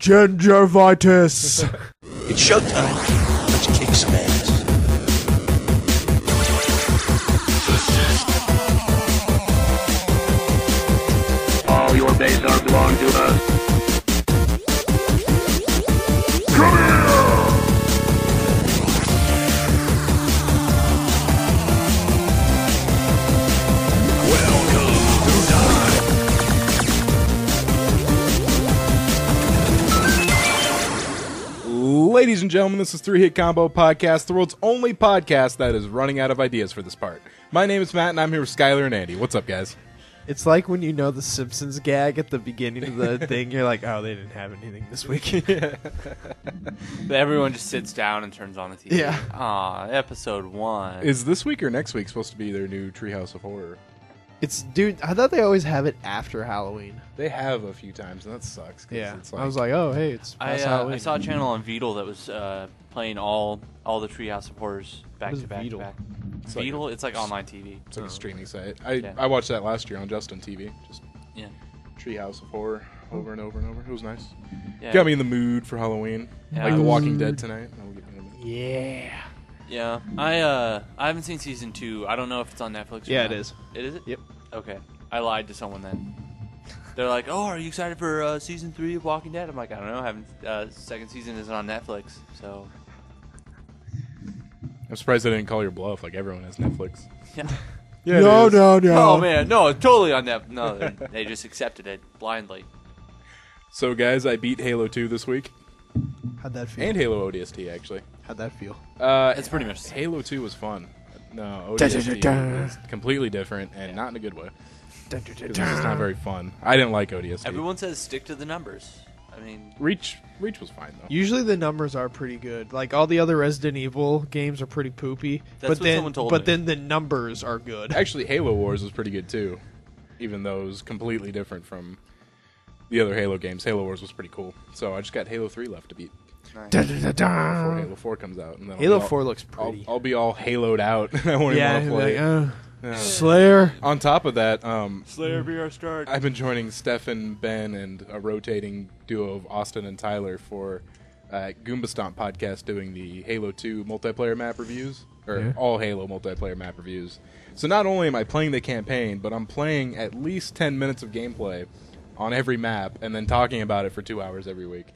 Gingivitis. It's showtime. Let's kick some ass. All your base are belong to us. Come here! Ladies and gentlemen, this is Three Hit Combo Podcast, the world's only podcast that is running out of ideas for this part. My name is Matt, and I'm here with Skyler and Andy. What's up, guys? It's like when you know the Simpsons gag at the beginning of the thing, you're like, oh, they didn't have anything this week. But everyone just sits down and turns on the TV. Yeah. Aw, episode 1. Is this week or next week supposed to be their new Treehouse of Horror? Dude, I thought they always have it after Halloween. They have a few times, and that sucks. Yeah. It's like, I was like, oh, hey, it's past Halloween. I saw a channel on Beetle that was playing all the Treehouse of Horrors back What is to back Beetle? to back. It's like Beetle? It's like online TV. it's like a streaming site. Yeah. I watched that last year on Justin TV. Just Yeah. Treehouse of Horror over and over and over. It was nice. Yeah. Got me in the mood for Halloween. Yeah. Like The Walking Dead tonight. That'll get me in the mood. Yeah. Yeah. I haven't seen season 2. I don't know if it's on Netflix or Yeah, not. it is. It is it? Yep. Okay. I lied to someone then. They're like, "Oh, are you excited for season 3 of Walking Dead?" I'm like, "I don't know. I haven't. Second season isn't on Netflix, so." I'm surprised they didn't call your bluff. Like, everyone has Netflix. Yeah. Yeah, No. Oh man, no, it's totally on Netflix. No, they just accepted it blindly. So, guys, I beat Halo 2 this week. How'd that feel? And Halo ODST, actually. How'd that feel? It's pretty much the same. Halo 2 was fun. No, ODST was completely different and not in a good way. It's just not very fun. I didn't like ODST. Everyone says stick to the numbers. I mean, Reach was fine, though. Usually the numbers are pretty good. Like, all the other Resident Evil games are pretty poopy. That's what someone told me. then the numbers are good. Actually, Halo Wars was pretty good, too. Even though it was completely different from the other Halo games. Halo Wars was pretty cool. So I just got Halo 3 left to beat before Halo 4 comes out. And then Halo 4 looks pretty. I'll be all Haloed out. I won't Yeah, even want to you'll be play. like, Slayer. On top of that, Slayer be our start. I've been joining Stefan, Ben, and a rotating duo of Austin and Tyler for Goomba Stomp podcast doing the Halo 2 multiplayer map reviews, or all Halo multiplayer map reviews. So not only am I playing the campaign, but I'm playing at least 10 minutes of gameplay on every map and then talking about it for 2 hours every week.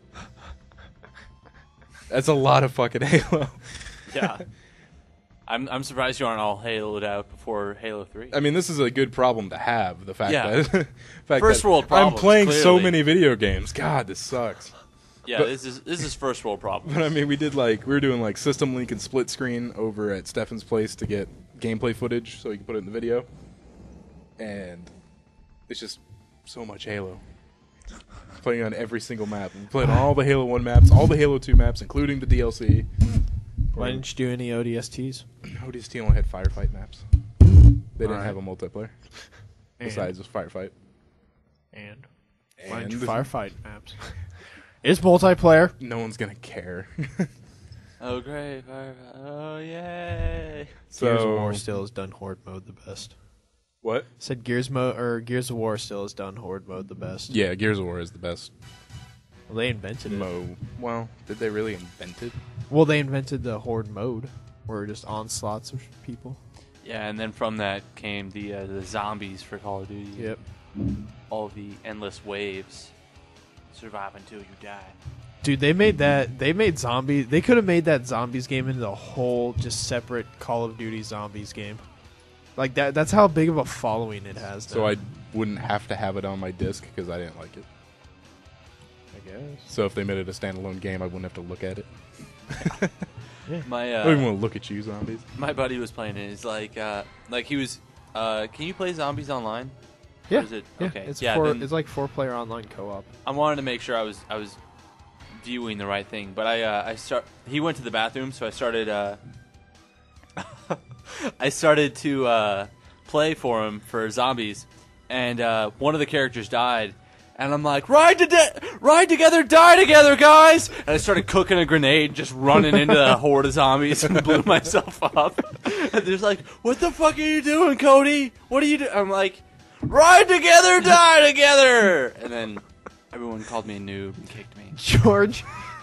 That's a lot of fucking Halo. Yeah. I'm surprised you aren't all Haloed out before Halo 3. I mean, this is a good problem to have. The fact Yeah. that, First world problems, I'm playing so clearly. many video games. God, this sucks. Yeah, but- this is first world problem. But I mean, we were doing like System Link and split screen over at Stefan's place to get gameplay footage so he can put it in the video. And it's just so much Halo. Playing on every single map. We played on all the Halo 1 maps, all the Halo 2 maps, including the DLC. Why didn't you do any ODSTs? ODST only had firefight maps. They didn't Alright. have a multiplayer. Besides just firefight. And why didn't you And firefight maps? It's multiplayer. no one's gonna care. Oh great! Oh yay! Gears of So War still has done Horde mode the best. what? Said Gears of War still has done Horde mode the best. Yeah, Gears of War is the best. Well, they invented it. Well, did they really invent it? Well, they invented the Horde mode, where just onslaughts of people. Yeah, and then from that came the zombies for Call of Duty. Yep. All the endless waves. Survive until you die. Dude, they made that. They made zombie. They could have made that zombies game into a whole, just separate Call of Duty zombies game. Like that. That's how big of a following it has. So now. I wouldn't have to have it on my disc because I didn't like it. I guess. So if they made it a standalone game, I wouldn't have to look at it. My I don't even want to look at you, zombies. my buddy was playing it. It's like he was. Can you play zombies online? Yeah. Or is it Yeah. okay? It's yeah. four. then It's like 4-player online co-op. I wanted to make sure I was viewing the right thing, but he went to the bathroom, so I started I started to play for him for zombies, and one of the characters died. And I'm like, ride together, die together, guys! And I started cooking a grenade, just running into the horde of zombies, and blew myself up. And they're like, what the fuck are you doing, Cody? What are you doing? I'm like, ride together, die together! And then Everyone called me a noob and kicked me.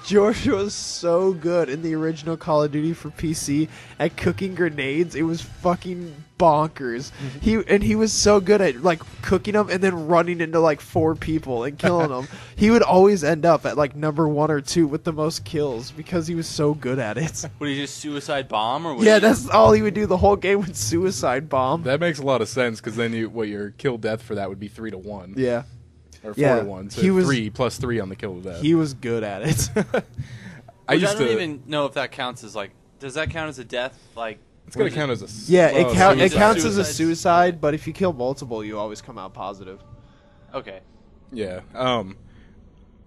George was so good in the original Call of Duty for PC at cooking grenades. It was fucking bonkers. He was so good at like cooking them and then running into like 4 people and killing them. He would always end up at like number 1 or 2 with the most kills because he was so good at it. Would he just suicide bomb or? Would Yeah, he that's all he would do the whole game with suicide bomb. That makes a lot of sense because then your kill death for that would be 3 to 1. Yeah. Or 4 Yeah, to 1. So he was- 3 plus 3 on the kill death. He was good at it. I don't even know if that counts as like. Does that count as a death? Like, It's gonna count as a Yeah, well, it counts as a Suicide. suicide, but if you kill multiple, you always come out positive. okay. Yeah.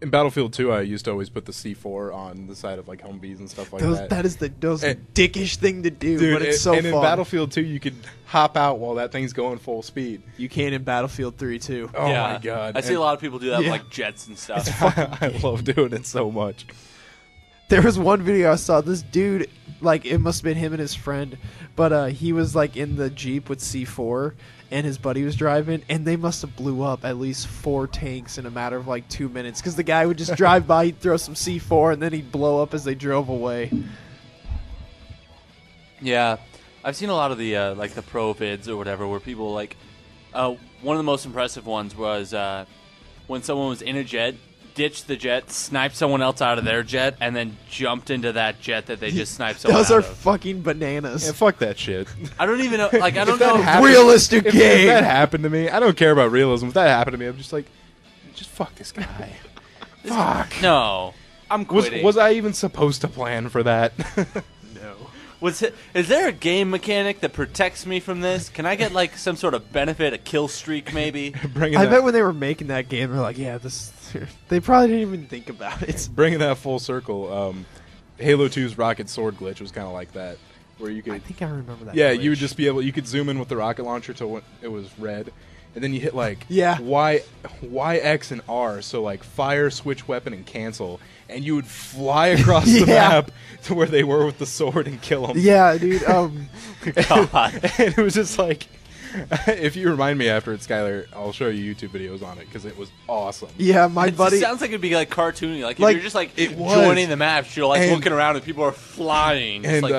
In Battlefield 2, I used to always put the C4 on the side of like Humvees and stuff like that. That is the And- dickish thing to do, Dude, but it's so and fun. in Battlefield 2, you could hop out while that thing's going full speed. You can in Battlefield 3 too. Oh yeah. my god! I see a lot of people do that Yeah. with like jets and stuff. I love doing it so much. There was one video I saw. This dude, like, it must have been him and his friend, but he was like in the Jeep with C4, and his buddy was driving, and they must have blew up at least 4 tanks in a matter of like 2 minutes, because the guy would just drive by, he'd throw some C4, and then he'd blow up as they drove away. Yeah, I've seen a lot of the like the pro vids or whatever where people like. One of the most impressive ones was when someone was in a jet, ditched the jet, sniped someone else out of their jet, and then jumped into that jet that they just sniped someone Those out are of. fucking bananas. Yeah, fuck that shit. I don't even know. Like I don't that know. happened- Realistic If game. that happened to me, I don't care about realism. If that happened to me, I'm just like, just fuck this guy. Fuck. No, I'm quitting. Was I even supposed to plan for that? No. Is there a game mechanic that protects me from this? Can I get like some sort of benefit, a kill streak maybe? bringing I that, bet when they were making that game, they're like, yeah, this. They probably didn't even think about it. bringing that full circle. Halo 2's rocket sword glitch was kind of like that, where you could. I think I remember that. Yeah, glitch. you would just be able. You could zoom in with the rocket launcher till when it was red, and then you hit like Yeah. Y, X, and R. So like fire, switch weapon, and cancel, and you would fly across the Yeah. map to where they were with the sword and kill them. Yeah, dude. God. And it was just like, if you remind me after it, Skyler, I'll show you YouTube videos on it because it was awesome. Yeah, my It buddy. sounds like it'd be like cartoony. Like if Like, you're just like it was. joining the match, you're like And- looking around and people are flying. It's And like,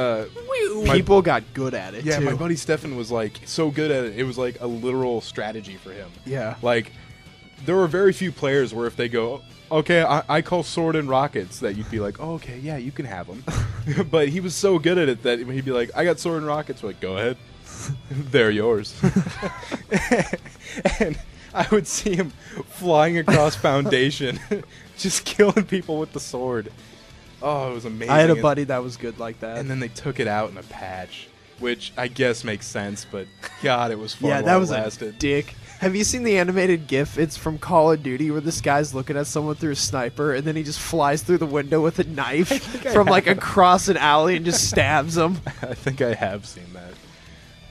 my- People got good at it. yeah, too. my buddy Stefan was like so good at it. It was like a literal strategy for him. Yeah. Like, there were very few players where if they go, okay, I call sword and rockets, that you'd be like, oh, okay, yeah, you can have them. But he was so good at it that he'd be like, I got sword and rockets. We're like, go ahead. They're yours. And I would see him flying across Foundation, just killing people with the sword. Oh, it was amazing. I had a And- buddy that was good like that. and then they took it out in a patch, which I guess makes sense, but God, it was fun yeah, while that it was a lasted. dick. Have you seen the animated GIF? It's from Call of Duty where this guy's looking at someone through a sniper, and then he just flies through the window with a knife from like across an alley and just stabs him. I think I have seen that.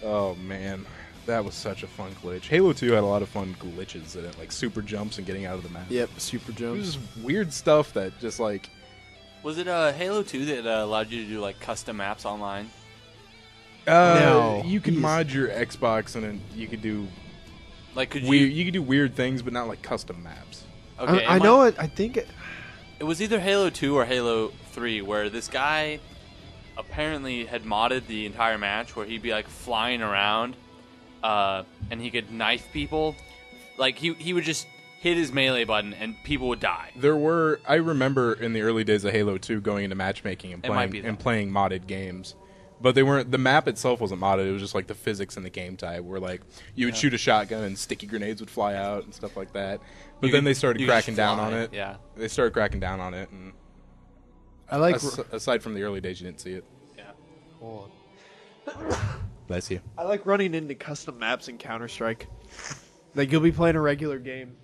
Oh man, that was such a fun glitch. Halo 2 had a lot of fun glitches in it, like super jumps and getting out of the map. Yep, super It jumps. was just weird stuff that just like was it Halo 2 that allowed you to do like custom maps online? No, you could he's- mod your Xbox and then you could do Like could weird. you? You could do weird things, but not like custom maps. Okay, I know it. I think It was either Halo 2 or Halo 3 where this guy apparently had modded the entire match where he'd be like flying around and he could knife people. Like he would just hit his melee button and people would die. I remember in the early days of Halo 2 going into matchmaking and It might be playing modded games. But they weren't. The map itself wasn't modded. It was just like the physics in the game type, where like you would shoot a shotgun and sticky grenades would fly out and stuff like that. But You then could- they started you could cracking just down fly, on it. yeah. They started cracking down on it, and I like. aside from the early days, you didn't see it. Yeah. Bless you. I like running into custom maps in Counter Strike. Like you'll be playing a regular game,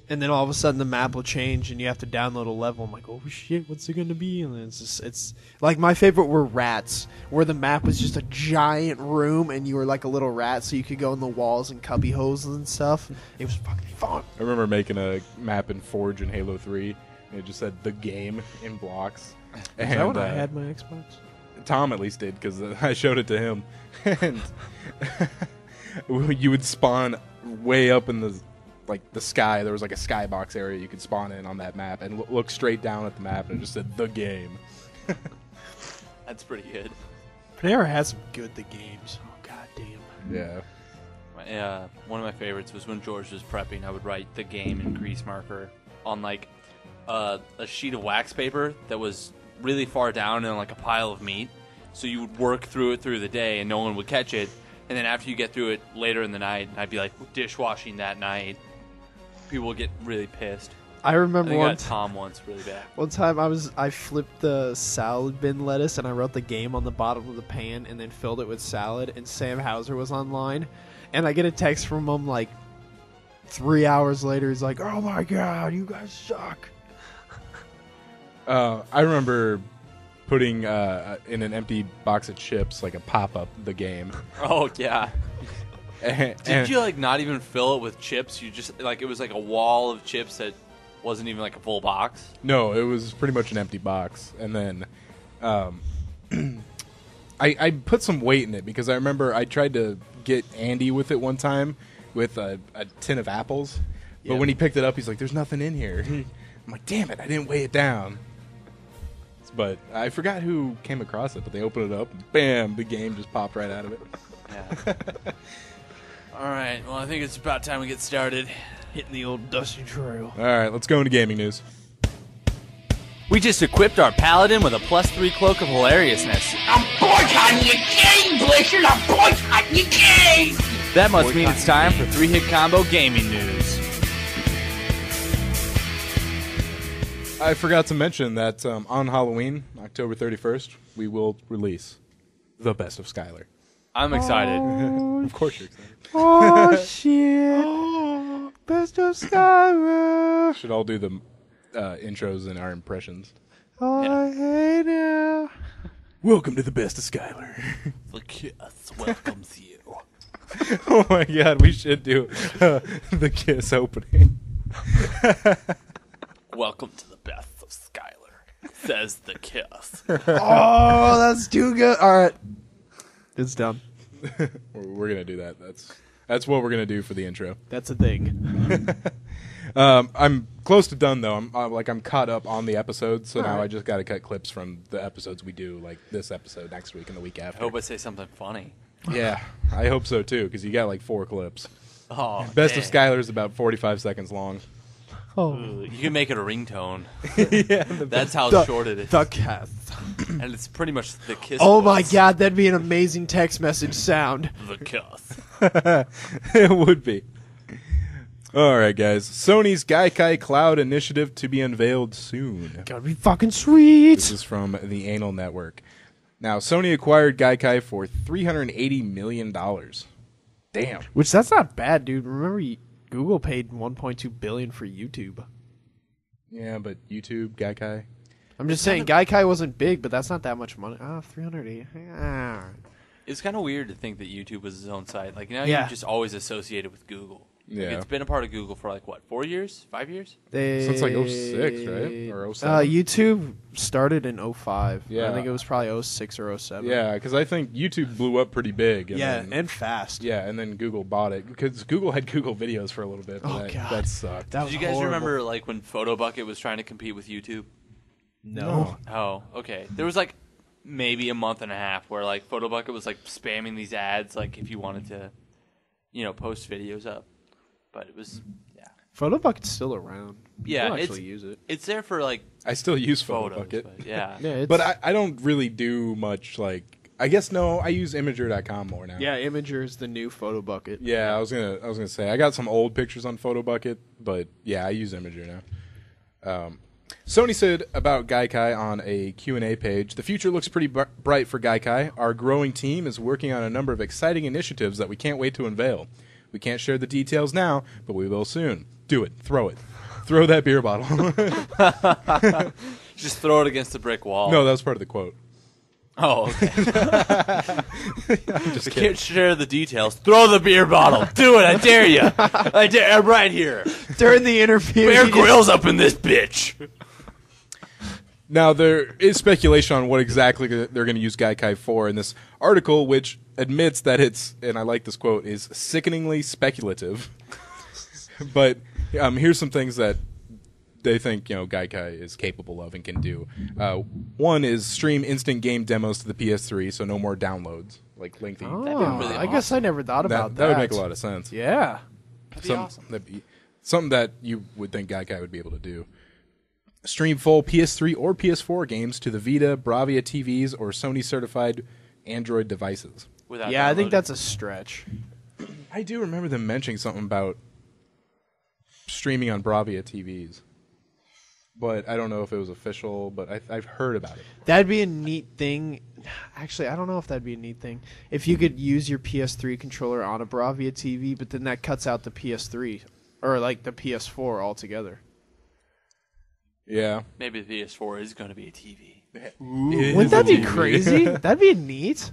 and then all of a sudden the map will change, and you have to download a level. I'm like, oh shit, what's it gonna be? And then it's like my favorite were rats, where the map was just a giant room, and you were like a little rat, so you could go in the walls and cubby holes and stuff. It was fucking fun. I remember making a map in Forge in Halo 3, and it just said "the game" in blocks. And Is that when I had my Xbox? Tom at least did because I showed it to him, and you would spawn way up in the like the sky. There was like a skybox area you could spawn in on that map and look straight down at the map and it just said the game. That's pretty good. Panera has some good games. Oh god damn. Yeah. One of my favorites was when George was prepping. I would write the game in grease marker on like a sheet of wax paper that was really far down in like a pile of meat. So you would work through it through the day, and no one would catch it. And then after you get through it later in the night, I'd be like dishwashing that night. People would get really pissed. I remember I got Tom once really bad. One time I flipped the salad bin lettuce and I wrote the game on the bottom of the pan and then filled it with salad, and Sam Hauser was online, and I get a text from him like 3 hours later. He's like, "Oh my god, you guys suck." I remember putting in an empty box of chips, like a pop-up, the game. Oh yeah. and Did you like not even fill it with chips? You just like it was like a wall of chips that wasn't even like a full box? No, it was pretty much an empty box. And then I put some weight in it because I remember I tried to get Andy with it one time with a tin of apples. But when he picked it up, he's like, "There's nothing in here." I'm like, "Damn it, I didn't weigh it down." But I forgot who came across it, but they opened it up, and bam, the game just popped right out of it. Yeah. All right, well, I think it's about time we get started. Hitting the old dusty trail. All right, let's go into gaming news. We just equipped our paladin with a +3 cloak of hilariousness. I'm boycotting your game, Blizzard! I'm boycotting your game! That must mean it's time for 3-hit combo gaming news. I forgot to mention that on Halloween, October 31st, we will release The Best of Skyler. I'm excited. Of course you're excited. Oh shit! Best of Skyler. Should all do the intros and our impressions. I hate it. Welcome to The Best of Skyler. The kiss welcomes you. Oh my god, we should do the Kiss opening. Welcome to the best of Skyler, says the kiss. Oh, that's too good. All right, it's done. We're gonna do that. That's what we're gonna do for the intro. That's a thing. I'm close to done though. I'm caught up on the episodes, so now right. I just got to cut clips from the episodes we do, like this episode next week and the week I after. hope I say something funny. Yeah, I hope so too, because you got like 4 clips. Oh, Best of dang. Skyler is about 45 seconds long. Oh, You can make it a ringtone. Yeah, That's how short it is. the cat. And it's pretty much the kiss. Oh my voice. god, that'd be an amazing text message sound. The kiss. It would be. All right, guys. Sony's Gaikai Cloud initiative to be unveiled soon. Gotta be fucking sweet. This is from the Anal Network. Now, Sony acquired Gaikai for $380 million. Damn. Which that's not bad, dude. Remember, Google paid $1.2 billion for YouTube. Yeah, but YouTube, Gaikai. I'm just saying, Gaikai wasn't big, but that's not that much money. 380. It's kind of weird to think that YouTube was its own site. Like now Yeah. you're just always associated with Google. Like, Yeah. it's been a part of Google for like what, 4 years, 5 years? Since, like, 06, right? Or 07? YouTube started in 05. Yeah. I think it was probably 06 or 07. Yeah, because I think YouTube blew up pretty big. And Yeah, then, and fast. yeah, and then Google bought it because Google had Google Videos for a little bit. But Oh, that, God. that sucked. That Did was you guys horrible. remember like when Photobucket was trying to compete with YouTube? No. Oh, okay. There was like maybe a month and a half where like Photobucket was like spamming these ads like if you wanted to, post videos up. But it was Photobucket's still around. Yeah, People it's- actually use it. it's there for like I still use photos. Photobucket. But yeah. Yeah, it's, But I don't really do much, like, I guess, no, I use Imager.com more now. yeah, Imager is the new Photobucket. Yeah, I was gonna say I got some old pictures on Photobucket, but yeah, I use Imager now. Sony said about Gaikai on a Q&A page, "The future looks pretty bright for Gaikai. Our growing team is working on a number of exciting initiatives that we can't wait to unveil. We can't share the details now, but we will soon. Do it. Throw it. Throw that beer bottle." Just throw it against the brick wall. No, that was part of the quote. Oh, okay. Just I kidding. can't share the details. Throw the beer bottle. Do it. I dare you. I dare. I'm right here. During the interview, Bear he just- Grylls up in this bitch. Now, there is speculation on what exactly they're going to use Gaikai for in this article, which admits that it's, and I like this quote, is sickeningly speculative. But here's some things that they think Gaikai is capable of and can do. One is stream instant game demos to the PS3, so no more downloads, like lengthy. Oh, really I guess I never thought about that. That would make a lot of sense. Yeah. That'd be awesome. That'd be something that you would think Gaikai would be able to do. Stream full PS3 or PS4 games to the Vita, Bravia TVs, or Sony certified Android devices. Without Yeah, I think downloading. that's a stretch. I do remember them mentioning something about streaming on Bravia TVs, but I don't know if it was official. But I've heard about it. That'd be a neat thing. Actually, I don't know if that'd be a neat thing. If you could use your PS3 controller on a Bravia TV, but then that cuts out the PS3 or like the PS4 altogether. Yeah, Maybe the PS4 is going to be a TV. Wouldn't that be crazy? That'd be neat.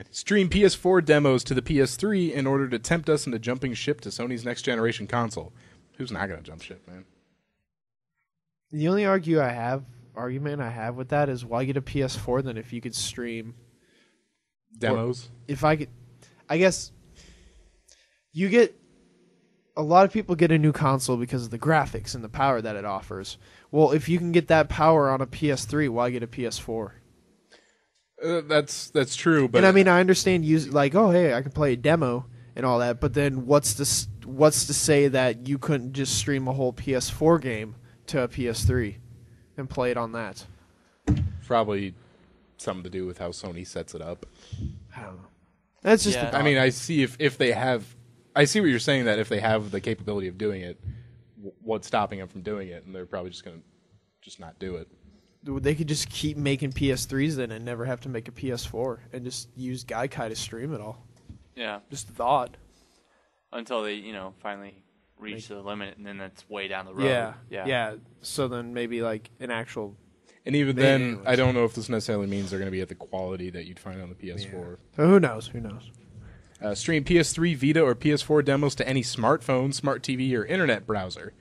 Stream PS4 demos to the PS3 in order to tempt us into jumping ship to Sony's next generation console. Who's not going to jump ship, man? The only argument I have with that is why get a PS4 then if you could stream Demos? if I could, I guess you get a lot of people get a new console because of the graphics and the power that it offers. Well, if you can get that power on a PS3, why get a PS4? That's true, but And I mean, I understand oh hey, I can play a demo and all that, but then what's to say that you couldn't just stream a whole PS4 game to a PS3 and play it on that? probably something to do with how Sony sets it up. I don't know. That's just Yeah. a I mean, I see if they have, I see what you're saying, that if they have the capability of doing it, what's stopping them from doing it? And they're probably just going to just not do it. They could just keep making PS3s then and never have to make a PS4 and just use Gaikai to stream it all. Yeah. Just a thought. Until they, finally reach the limit, and then that's way down the road. Yeah. So then maybe like an actual. And even Maybe then, anyways. I don't know if this necessarily means they're going to be at the quality that you'd find on the PS4. So who knows? Who knows? Stream PS3, Vita, or PS4 demos to any smartphone, smart TV, or internet browser.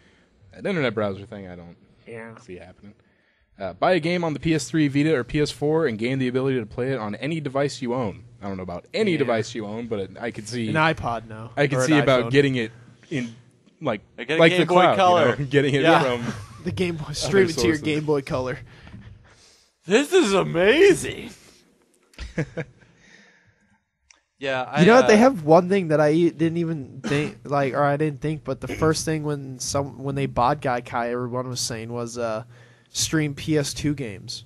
That internet browser thing, I don't see happening. Buy a game on the PS3, Vita, or PS4 and gain the ability to play it on any device you own. I don't know about any device you own, but I could see An iPod now. I could Or an see about iPhone. getting it in like Like a the Game Boy cloud, Color. getting it Yeah. from. the Game Boy. Stream it to your sources. Game Boy Color. This is amazing. Yeah, You know what? They have one thing that I didn't even think, or I didn't think, but the first thing when they bought Gaikai, everyone was saying was stream PS2 games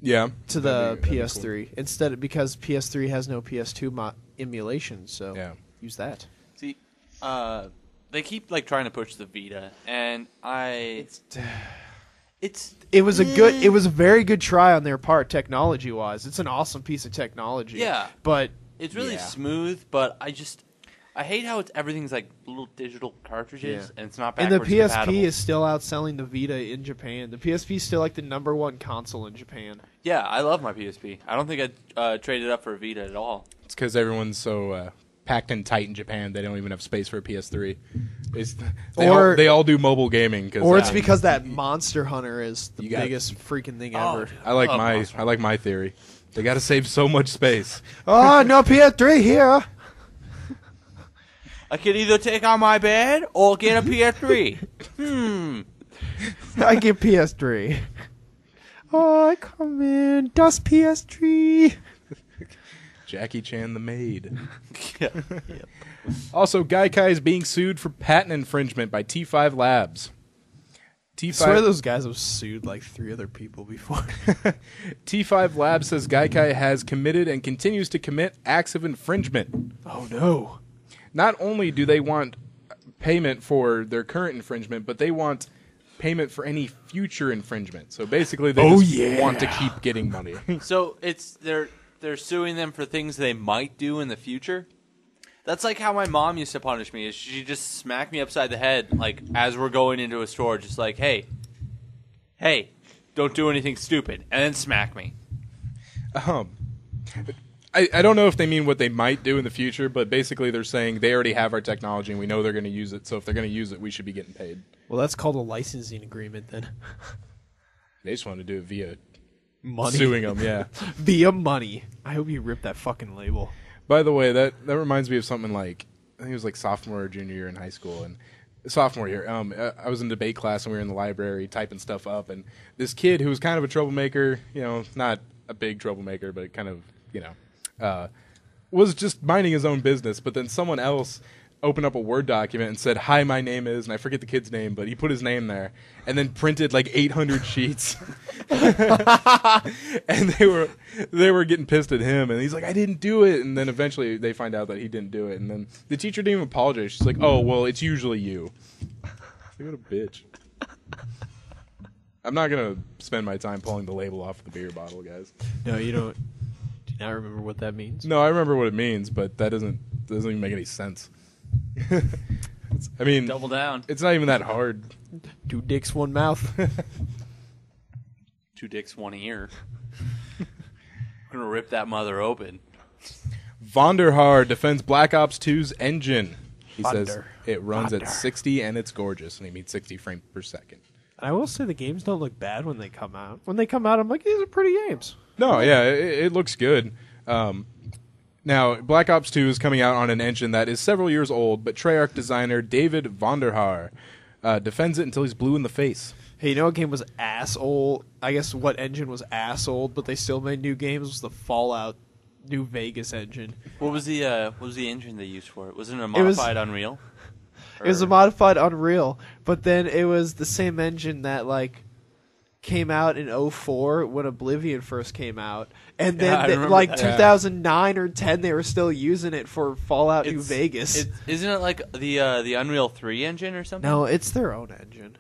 Yeah, to the that'd be PS3 because PS3 has no PS2 emulation. So Yeah. use that. See, they keep trying to push the Vita, and It was a very good try on their part, technology wise. It's an awesome piece of technology. Yeah. but it's really yeah. smooth, but I hate how everything's like little digital cartridges, Yeah. and it's not And the backwards PSP compatible. is still outselling the Vita in Japan. The PSP is still like the #1 console in Japan. Yeah, I love my PSP. I don't think I'd trade it up for a Vita at all. It's because everyone's so packed in tight in Japan. They don't even have space for a PS3. They all do mobile gaming. Or it's because that Monster Hunter is the You got- biggest freaking thing Oh, ever. dude. I like love my theory. They got to save so much space. Oh, no PS3 here. I could either take on my bed or get a PS3. I get PS3. Oh, I come in. Dust PS3. Jackie Chan the maid. Yeah. Also, Gaikai is being sued for patent infringement by T5 Labs. I swear those guys have sued like 3 other people before. T5 Labs says Gaikai has committed and continues to commit acts of infringement. Oh, no. Not only do they want payment for their current infringement, but they want payment for any future infringement. So basically, they want to keep getting money. So they're suing them for things they might do in the future. That's like how my mom used to punish me. Is she just smack me upside the head like as we're going into a store, just like, hey, don't do anything stupid, and then smack me. I don't know if they mean what they might do in the future, but basically they're saying they already have our technology and we know they're going to use it. So if they're going to use it, we should be getting paid. Well, that's called a licensing agreement then. They just want to do it via Money. suing them. Yeah. Via money. I hope you rip that fucking label. By the way, that reminds me of something like, I think it was like sophomore or junior year in high school, and sophomore year. I was in debate class and we were in the library typing stuff up, and this kid who was kind of a troublemaker, not a big troublemaker, but kind of, was just minding his own business. But then someone else opened up a Word document and said, "Hi, my name is," and I forget the kid's name, but he put his name there and then printed like 800 sheets. And they were getting pissed at him, and he's like, "I didn't do it." And then eventually they find out that he didn't do it, and then the teacher didn't even apologize. She's like, "Oh, well, it's usually you." Like, what a bitch. I'm not gonna spend my time pulling the label off the beer bottle, guys. No, you don't. Do you not remember what that means? No, I remember what it means, but that doesn't even make any sense. Double down. It's not even that hard. 2 dicks, 1 mouth. 2 dicks, 1 ear. I'm gonna rip that mother open. Vonderhaar defends Black Ops 2's engine. He says Vonder. it runs at 60 and it's gorgeous, and he means 60 frames per second. I will say the games don't look bad when they come out. When they come out, I'm like, these are pretty games. No, yeah, it looks good. Now, Black Ops 2 is coming out on an engine that is several years old, but Treyarch designer David Vonderhaar defends it until he's blue in the face. Hey, you know what game was ass old? I guess what engine was ass old, but they still made new games? Was the Fallout New Vegas engine. What was the engine they used for it? Wasn't it a modified Unreal? It was a modified Unreal, but then it was the same engine that came out in 2004 when Oblivion first came out, and then 2009 or 10 they were still using it for Fallout New Vegas. Isn't it like the Unreal 3 engine or something? No, it's their own engine.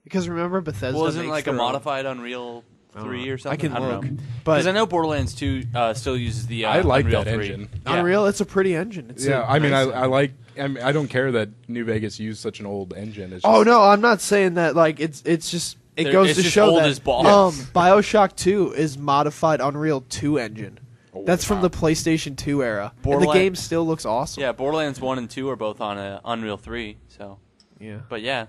Because remember Bethesda wasn't like a their modified Unreal 3 or something? I can look, don't know. but because I know Borderlands 2 still uses the I like Unreal that 3. engine. Yeah. Unreal, it's a pretty engine. It's I mean, I like. I don't care that New Vegas used such an old engine. It's just, oh no, I'm not saying that. It's just. It goes it's to just show old that as balls. BioShock 2 is modified Unreal 2 engine. That's from the PlayStation 2 era. And the game still looks awesome. Yeah, Borderlands 1 and 2 are both on Unreal 3. So, yeah. But yeah,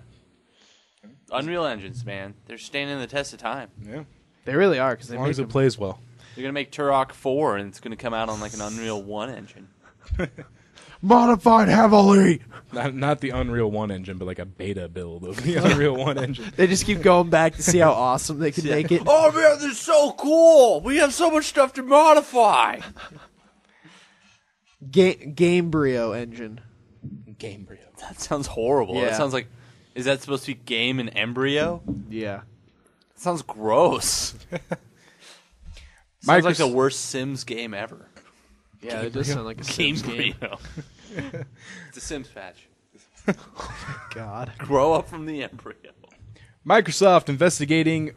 Unreal engines, man, they're standing the test of time. Yeah, they really are. Because as long as it plays well. They're gonna make Turok 4, and it's gonna come out on like an Unreal 1 engine. Modified heavily. Not the Unreal 1 engine, but like a beta build of the Unreal 1 engine. They just keep going back to see how awesome they can make it. Oh man, this is so cool! We have so much stuff to modify. Gamebryo engine. Gamebryo. That sounds horrible. Yeah. That sounds like. Is that supposed to be game and embryo? Yeah. That sounds gross. Sounds like the worst Sims game ever. Yeah, it does sound like a Sims game. It's a Sims patch. God. Grow up from the embryo. Microsoft investigating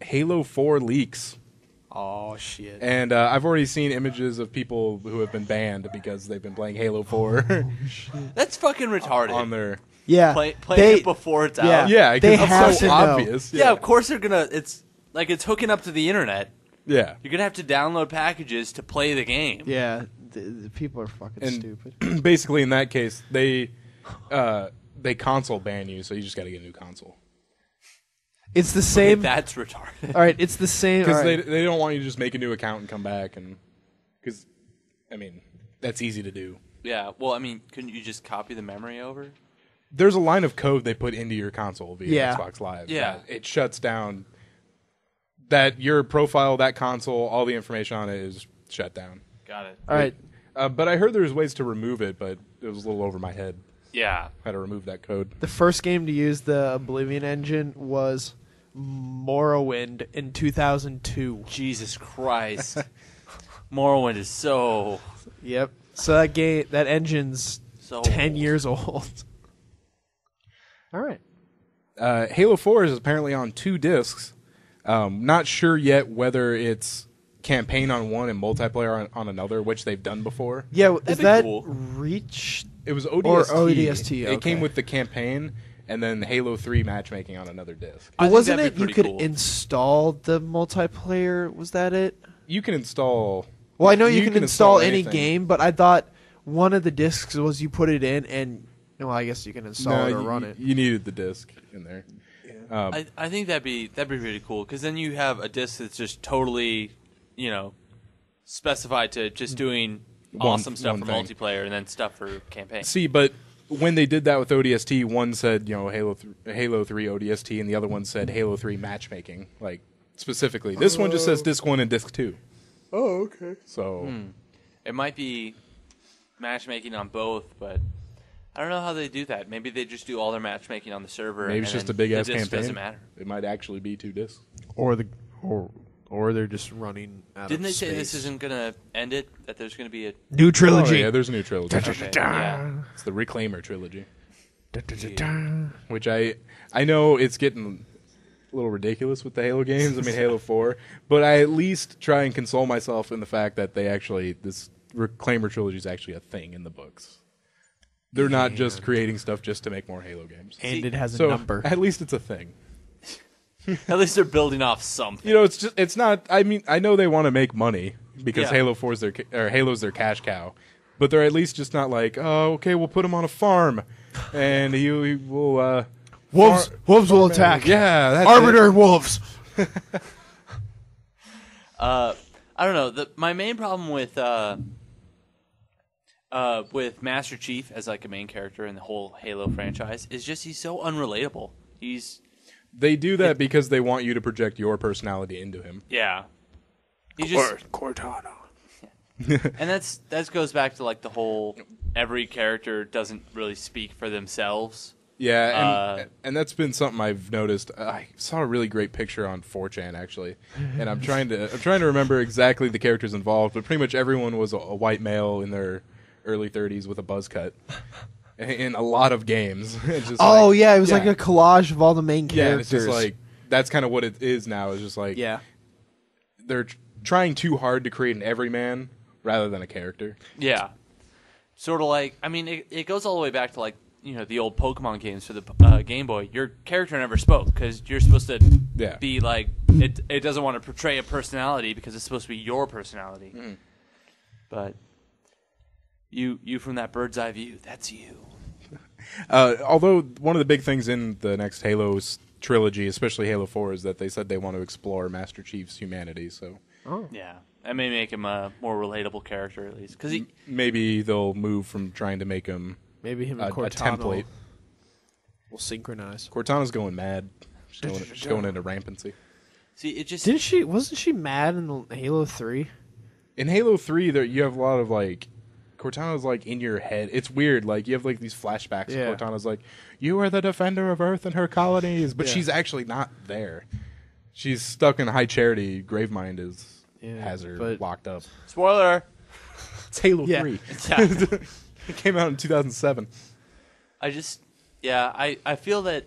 Halo 4 leaks. Oh, shit. And I've already seen images of people who have been banned because they've been playing Halo 4 That's fucking retarded. on their... Yeah. Playing it before it's Yeah. out. Yeah, They because have it's so to know. obvious. Yeah, of course they're gonna. It's hooking up to the internet. Yeah. You're gonna have to download packages to play the game. Yeah. The people are fucking And stupid. basically, in that case, they console ban you, so you just got to get a new console. It's the same. That's retarded. All right, it's the same. Because all right. they don't want you to just make a new account and come back. Because, I mean, that's easy to do. Yeah. Well, I mean, couldn't you just copy the memory over? There's a line of code they put into your console via Yeah. Xbox Live. Yeah. that it shuts down that your profile, that console, all the information on it is shut down. Got it. All right. But I heard there's ways to remove it, but it was a little over my head Yeah. how to remove that code. The first game to use the Oblivion engine was Morrowind in 2002. Jesus Christ. Morrowind is so Yep. So that engine's 10 years old. All right. Halo 4 is apparently on 2 discs. Not sure yet whether it's campaign on one and multiplayer on another, which they've done before. Yeah, is be that cool. Reach? It was Or ODST. ODST, It came okay. with the campaign and then Halo 3 matchmaking on another disc. I But think wasn't that'd it be you pretty could cool. install the multiplayer? Was that it? You can install... Well, I know you can install any anything. game, but I thought one of the discs was you put it in and, well, I guess you can install it or run it. You needed the disc in there. I think that'd be really cool because then you have a disc that's just totally, specified to just doing awesome stuff one for thing. multiplayer and then stuff for campaign. See, but when they did that with ODST, one said, Halo 3 ODST, and the other one said Halo 3 matchmaking, like, specifically. This one just says Disc 1 and Disc 2. Oh, okay. So... It might be matchmaking on both, but I don't know how they do that. Maybe they just do all their matchmaking on the server. Maybe it's just a big-ass the disc campaign. doesn't matter. It might actually be 2 discs. Or they're just running out Didn't of they say space. this isn't going to end it? That there's going to be a... New Oh, trilogy. yeah, there's a new trilogy. Okay, yeah. It's the Reclaimer trilogy. Which I know it's getting a little ridiculous with the Halo games. I mean, Halo 4. But I at least try and console myself in the fact that this Reclaimer trilogy is actually a thing in the books. They're not just creating stuff just to make more Halo games. And it has a So number. at least it's a thing. At least they're building off something. It's not. I mean, I know they want to make money because Yeah. Halo's their cash cow, but they're at least just not like, oh, okay, we'll put him on a farm, and he will. Wolves will attack. Yeah, that's Arbiter wolves. I don't know. My main problem with Master Chief as like a main character in the whole Halo franchise is just he's so unrelatable. They do that because they want you to project your personality into him. Yeah. He just Cortana. and that goes back to like the whole every character doesn't really speak for themselves. Yeah, and that's been something I've noticed. I saw a really great picture on 4chan actually, and I'm trying to remember exactly the characters involved, but pretty much everyone was a white male in their early 30s with a buzz cut in a lot of games. It's just It was like a collage of all the main characters. Yeah, it's just like that's kind of what it is now. It's just like they're trying too hard to create an everyman rather than a character. Yeah. Sort of like, I mean, it goes all the way back to like, the old Pokemon games for the Game Boy. Your character never spoke because you're supposed to be like, it doesn't want to portray a personality because it's supposed to be your personality. Mm. But you from that bird's eye view, that's you. Although one of the big things in the next Halo's trilogy, especially Halo 4, is that they said they want to explore Master Chief's humanity. So, yeah, that may make him a more relatable character at least. Because maybe they'll move from trying to make him maybe him a and Cortana template. Will synchronize. Cortana's going mad. She's going into rampancy. See, it just wasn't she mad in Halo 3? In Halo 3, there you have a lot of like. Cortana's like in your head. It's weird. Like you have like these flashbacks. Yeah. Cortana's like, "You are the defender of Earth and her colonies," but she's actually not there. She's stuck in High Charity. Gravemind has her locked up. Spoiler. It's Halo 3. It came out in 2007. I feel that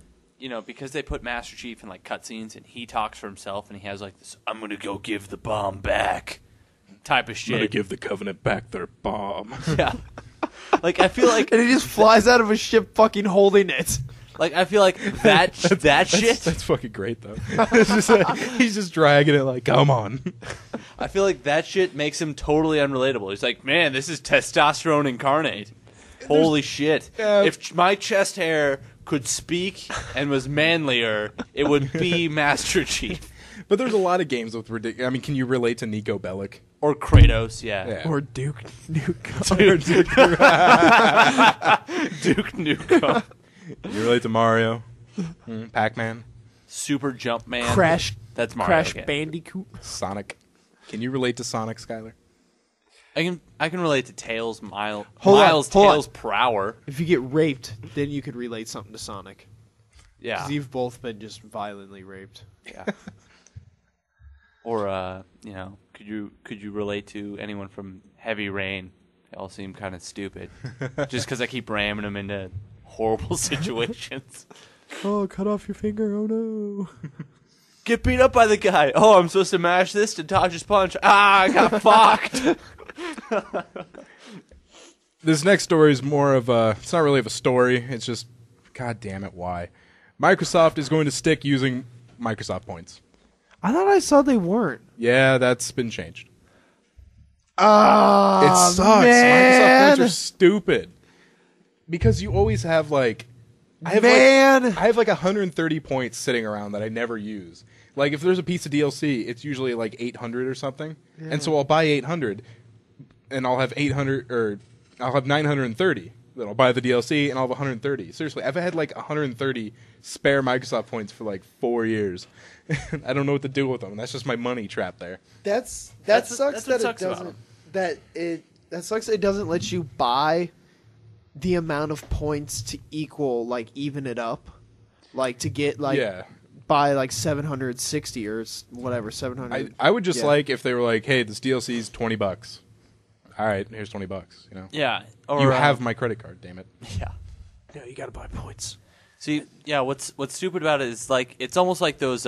because they put Master Chief in like cutscenes and he talks for himself and he has like this, "I'm gonna go give the bomb back" type of shit. I'm gonna give the Covenant back their bomb. Yeah. Like I feel like and he just flies out of a ship fucking holding it. Like I feel like that shit. That's fucking great though. It's just like, he's just dragging it like, come on. I feel like that shit makes him totally unrelatable. He's like, man, this is testosterone incarnate. Holy shit! If my chest hair could speak and was manlier, it would be Master Chief. But there's a lot of games with ridiculous. I mean, can you relate to Nico Bellic? Or Kratos, yeah. Or Duke Nukem. Duke Nukem. You relate to Mario? Pac-Man? Super Jumpman. Crash. That's Mario. Crash again. Bandicoot. Sonic. Can you relate to Sonic, Skyler? I can relate to Tails, Hold Tails on. Prower. If you get raped, then you could relate something to Sonic. Yeah. Because you've both been just violently raped. Yeah. Or could you relate to anyone from Heavy Rain? They all seem kind of stupid, just because I keep ramming them into horrible situations. Oh, cut off your finger! Oh no! Get beat up by the guy. Oh, I'm supposed to mash this to dodge his punch. Ah, I got fucked. This next story is more of a. It's not really of a story. It's just, God damn it, why? Microsoft is going to stick using Microsoft points. I thought I saw they weren't. Yeah, that's been changed. Oh, it sucks. man. Microsoft points are stupid because you always have like, I have like 130 points sitting around that I never use. Like if there's a piece of DLC, it's usually like 800 or something, and so I'll buy 800, and I'll have 800 or I'll have 930, then I'll buy the DLC, and I'll have 130. Seriously, I've had like 130 spare Microsoft points for like 4 years. I don't know what to do with them. And that's just my money trapped there. That sucks that it doesn't. That sucks. It doesn't let you buy the amount of points to equal, like, even it up, like to get like buy like 760 or whatever 700. I would just like if they were like, hey, this DLC is $20. All right, here's $20. You know. Yeah. Or, you have my credit card. Damn it. Yeah. No, you gotta buy points. See, yeah. What's stupid about it is like it's almost like those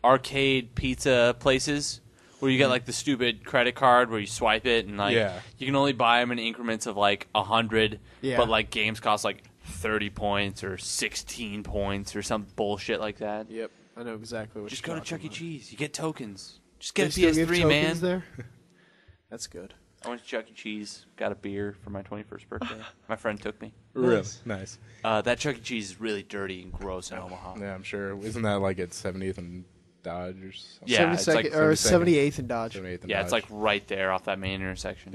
arcade pizza places where you get like the stupid credit card where you swipe it and like you can only buy them in increments of like 100, but like games cost like 30 points or 16 points or some bullshit like that. Yep, I know exactly what. Just you're go to Chuck E. about. Cheese. You get tokens. Just get a They still give PS3, man. tokens there? That's good. I went to Chuck E. Cheese, got a beer for my 21st birthday. My friend took me. Really nice. That Chuck E. Cheese is really dirty and gross in Omaha. Yeah, I'm sure. Isn't that like at 70th and Dodge or something? Yeah, it's like 78th and Dodge. 78th and yeah, Dodge. it's like right there off that main intersection.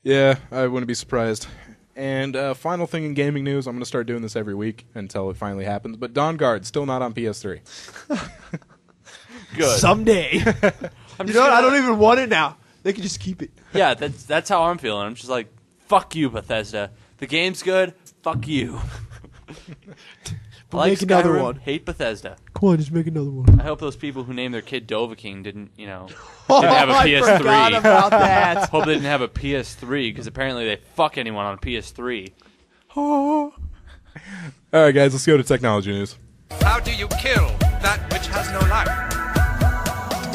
Yeah, I wouldn't be surprised. And final thing in gaming news, I'm going to start doing this every week until it finally happens. But Dawn Guard still not on PS3. Good. Someday. You know what? I don't even want it now. They can just keep it. Yeah, that's how I'm feeling. I'm just like, fuck you, Bethesda. The game's good. Fuck you. But make another Skyrim, one. Hate Bethesda. Come on, just make another one. I hope those people who named their kid Dovahking didn't have a I forgot PS3. about that. Hope they didn't have a PS3 because apparently they fuck anyone on a PS3. All right, guys, let's go to technology news. How do you kill that which has no life?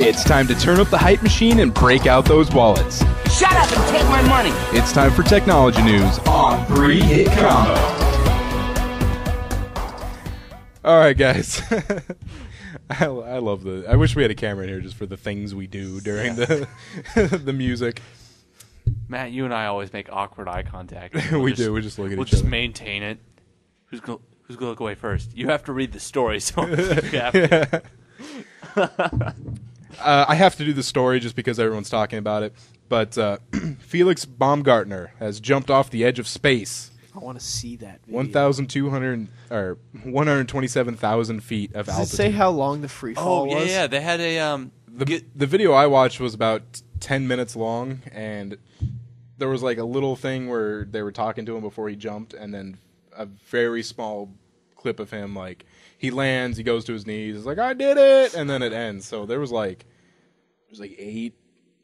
It's time to turn up the hype machine and break out those wallets. Shut up and take my money. It's time for technology news on 3-Hit Combo. All right, guys. I love I wish we had a camera in here just for the things we do during the music. Matt, you and I always make awkward eye contact. We do. We just look at we'll each just other. maintain it. Who's gonna look away first? You have to read the story, so you have to. I have to do the story just because everyone's talking about it. But Felix Baumgartner has jumped off the edge of space. I want to see that video. 127,000 feet of Does altitude. it say how long the free fall was? Yeah. They had a The video I watched was about 10 minutes long, and there was like a little thing where they were talking to him before he jumped, and then a very small clip of him, like, he lands, he goes to his knees, he's like, I did it! And then it ends. So there was like 8-9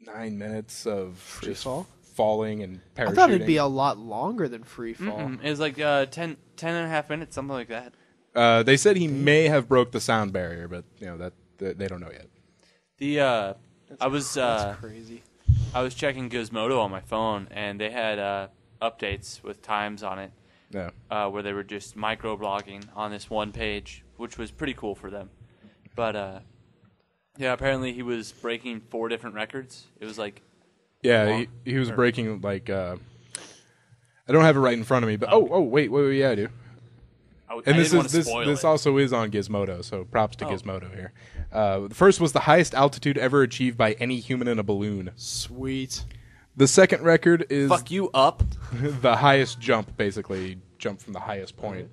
minutes of Free just fall? falling and parachuting. I thought it'd be a lot longer than free fall. It was like 10 and a half minutes, something like that. They said he may have broke the sound barrier, but that they don't know yet. That's crazy. I was checking Gizmodo on my phone, and they had updates with times on it. Yeah. Where they were just microblogging on this one page, which was pretty cool for them. But apparently he was breaking 4 different records. It was like he was breaking like I don't have it right in front of me, but wait, yeah, I do. And this also is on Gizmodo, so props to Gizmodo here. The first was the highest altitude ever achieved by any human in a balloon. Sweet. The second record is fuck you up. The highest jump, basically jump from the highest point.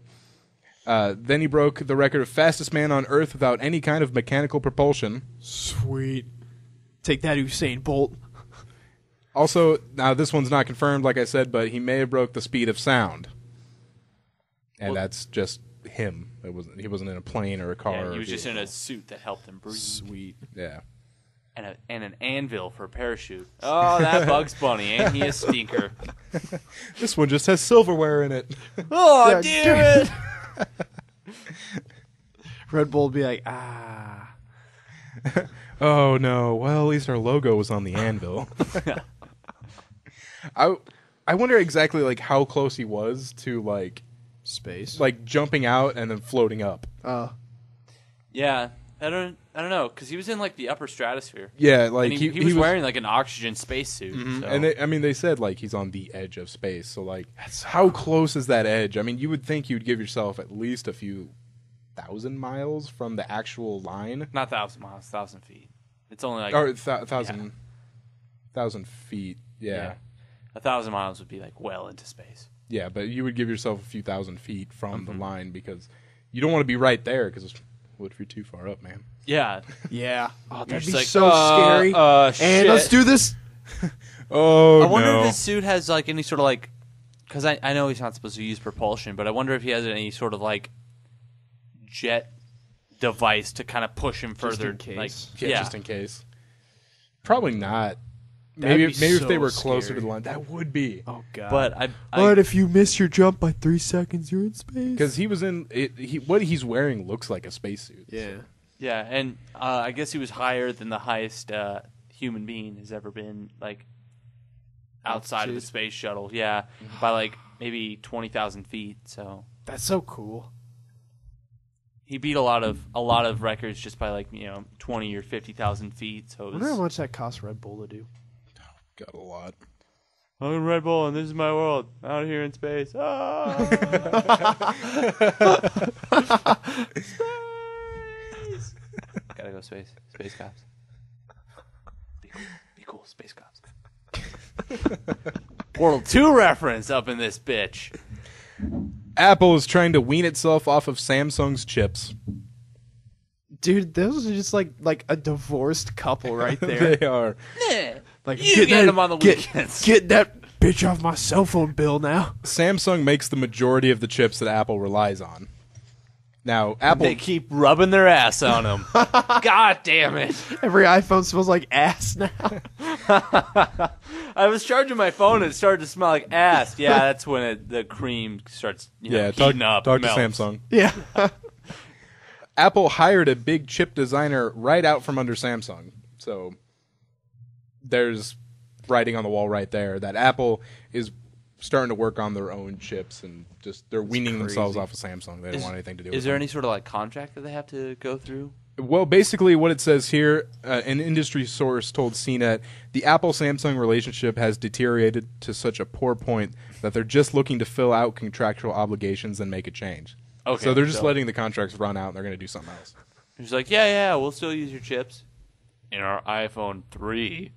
Then he broke the record of fastest man on Earth without any kind of mechanical propulsion. Sweet. Take that, Usain Bolt. Also, now this one's not confirmed, like I said, but he may have broke the speed of sound. And that's just him. He wasn't in a plane or a car. Yeah, he was just in a suit that helped him breathe. Sweet. Yeah. And an anvil for a parachute. Oh, that Bugs Bunny, ain't he a stinker? This one just has silverware in it. Oh, damn it! Red Bull would be like, ah. Oh, no. Well, at least our logo was on the anvil. I wonder exactly like how close he was to like space, like jumping out and then floating up. Yeah, I don't know, because he was in like the upper stratosphere. Yeah, like and he was wearing like an oxygen spacesuit. Mm-hmm. So. And they said like he's on the edge of space. So like, how close is that edge? I mean, you would think you'd give yourself at least a few 1,000 miles from the actual line. Not 1,000 miles, 1,000 feet. It's only like 1,000 feet. Yeah. 1,000 miles would be like well into space. Yeah, but you would give yourself a few thousand feet from the line because you don't want to be right there because what if you're too far up, man? Yeah. Yeah. Oh, that'd just be like, so scary. And shit. let's do this. Oh, I wonder if his suit has like any sort of like, because I know he's not supposed to use propulsion, but I wonder if he has any sort of like jet device to kind of push him further. in case. Like, Just in case. Probably not. That'd Maybe be if they so were closer scary. to the line, that would be. Oh god. But But if you miss your jump by 3 seconds, you're in space. Because he was in what he's wearing looks like a spacesuit. Yeah. yeah, and I guess he was higher than the highest human being has ever been, like outside of the space shuttle. Yeah, by like maybe 20,000 feet. So That's so cool. he beat a lot of records just by 20 or 50,000 feet. So I it wonder how was, much that costs Red Bull to do. Got a lot. I'm in Red Bull and this is my world out here in space. Ah! Space. Gotta go space. Space cops. Be cool. Space cops. Portal 2 reference up in this bitch. Apple is trying to wean itself off of Samsung's chips. Dude, those are just like a divorced couple right there. They are. Like You get them on the weekends. Get that bitch off my cell phone bill now. Samsung makes the majority of the chips that Apple relies on. Now, Apple... They keep rubbing their ass on them. God damn it. Every iPhone smells like ass now. I was charging my phone and it started to smell like ass. Yeah, that's when the cream starts heating up. Talk to melts. Samsung. Yeah. Apple hired a big chip designer right out from under Samsung. So there's writing on the wall right there that Apple is starting to work on their own chips and just they're weaning themselves off of Samsung. They don't want anything to do with it. Is there any sort of like contract that they have to go through? Well, basically what it says here, an industry source told CNET, the Apple-Samsung relationship has deteriorated to such a poor point that they're just looking to fill out contractual obligations and make a change. Okay, so they're just letting the contracts run out and they're going to do something else. He's like, yeah, we'll still use your chips in our iPhone 3.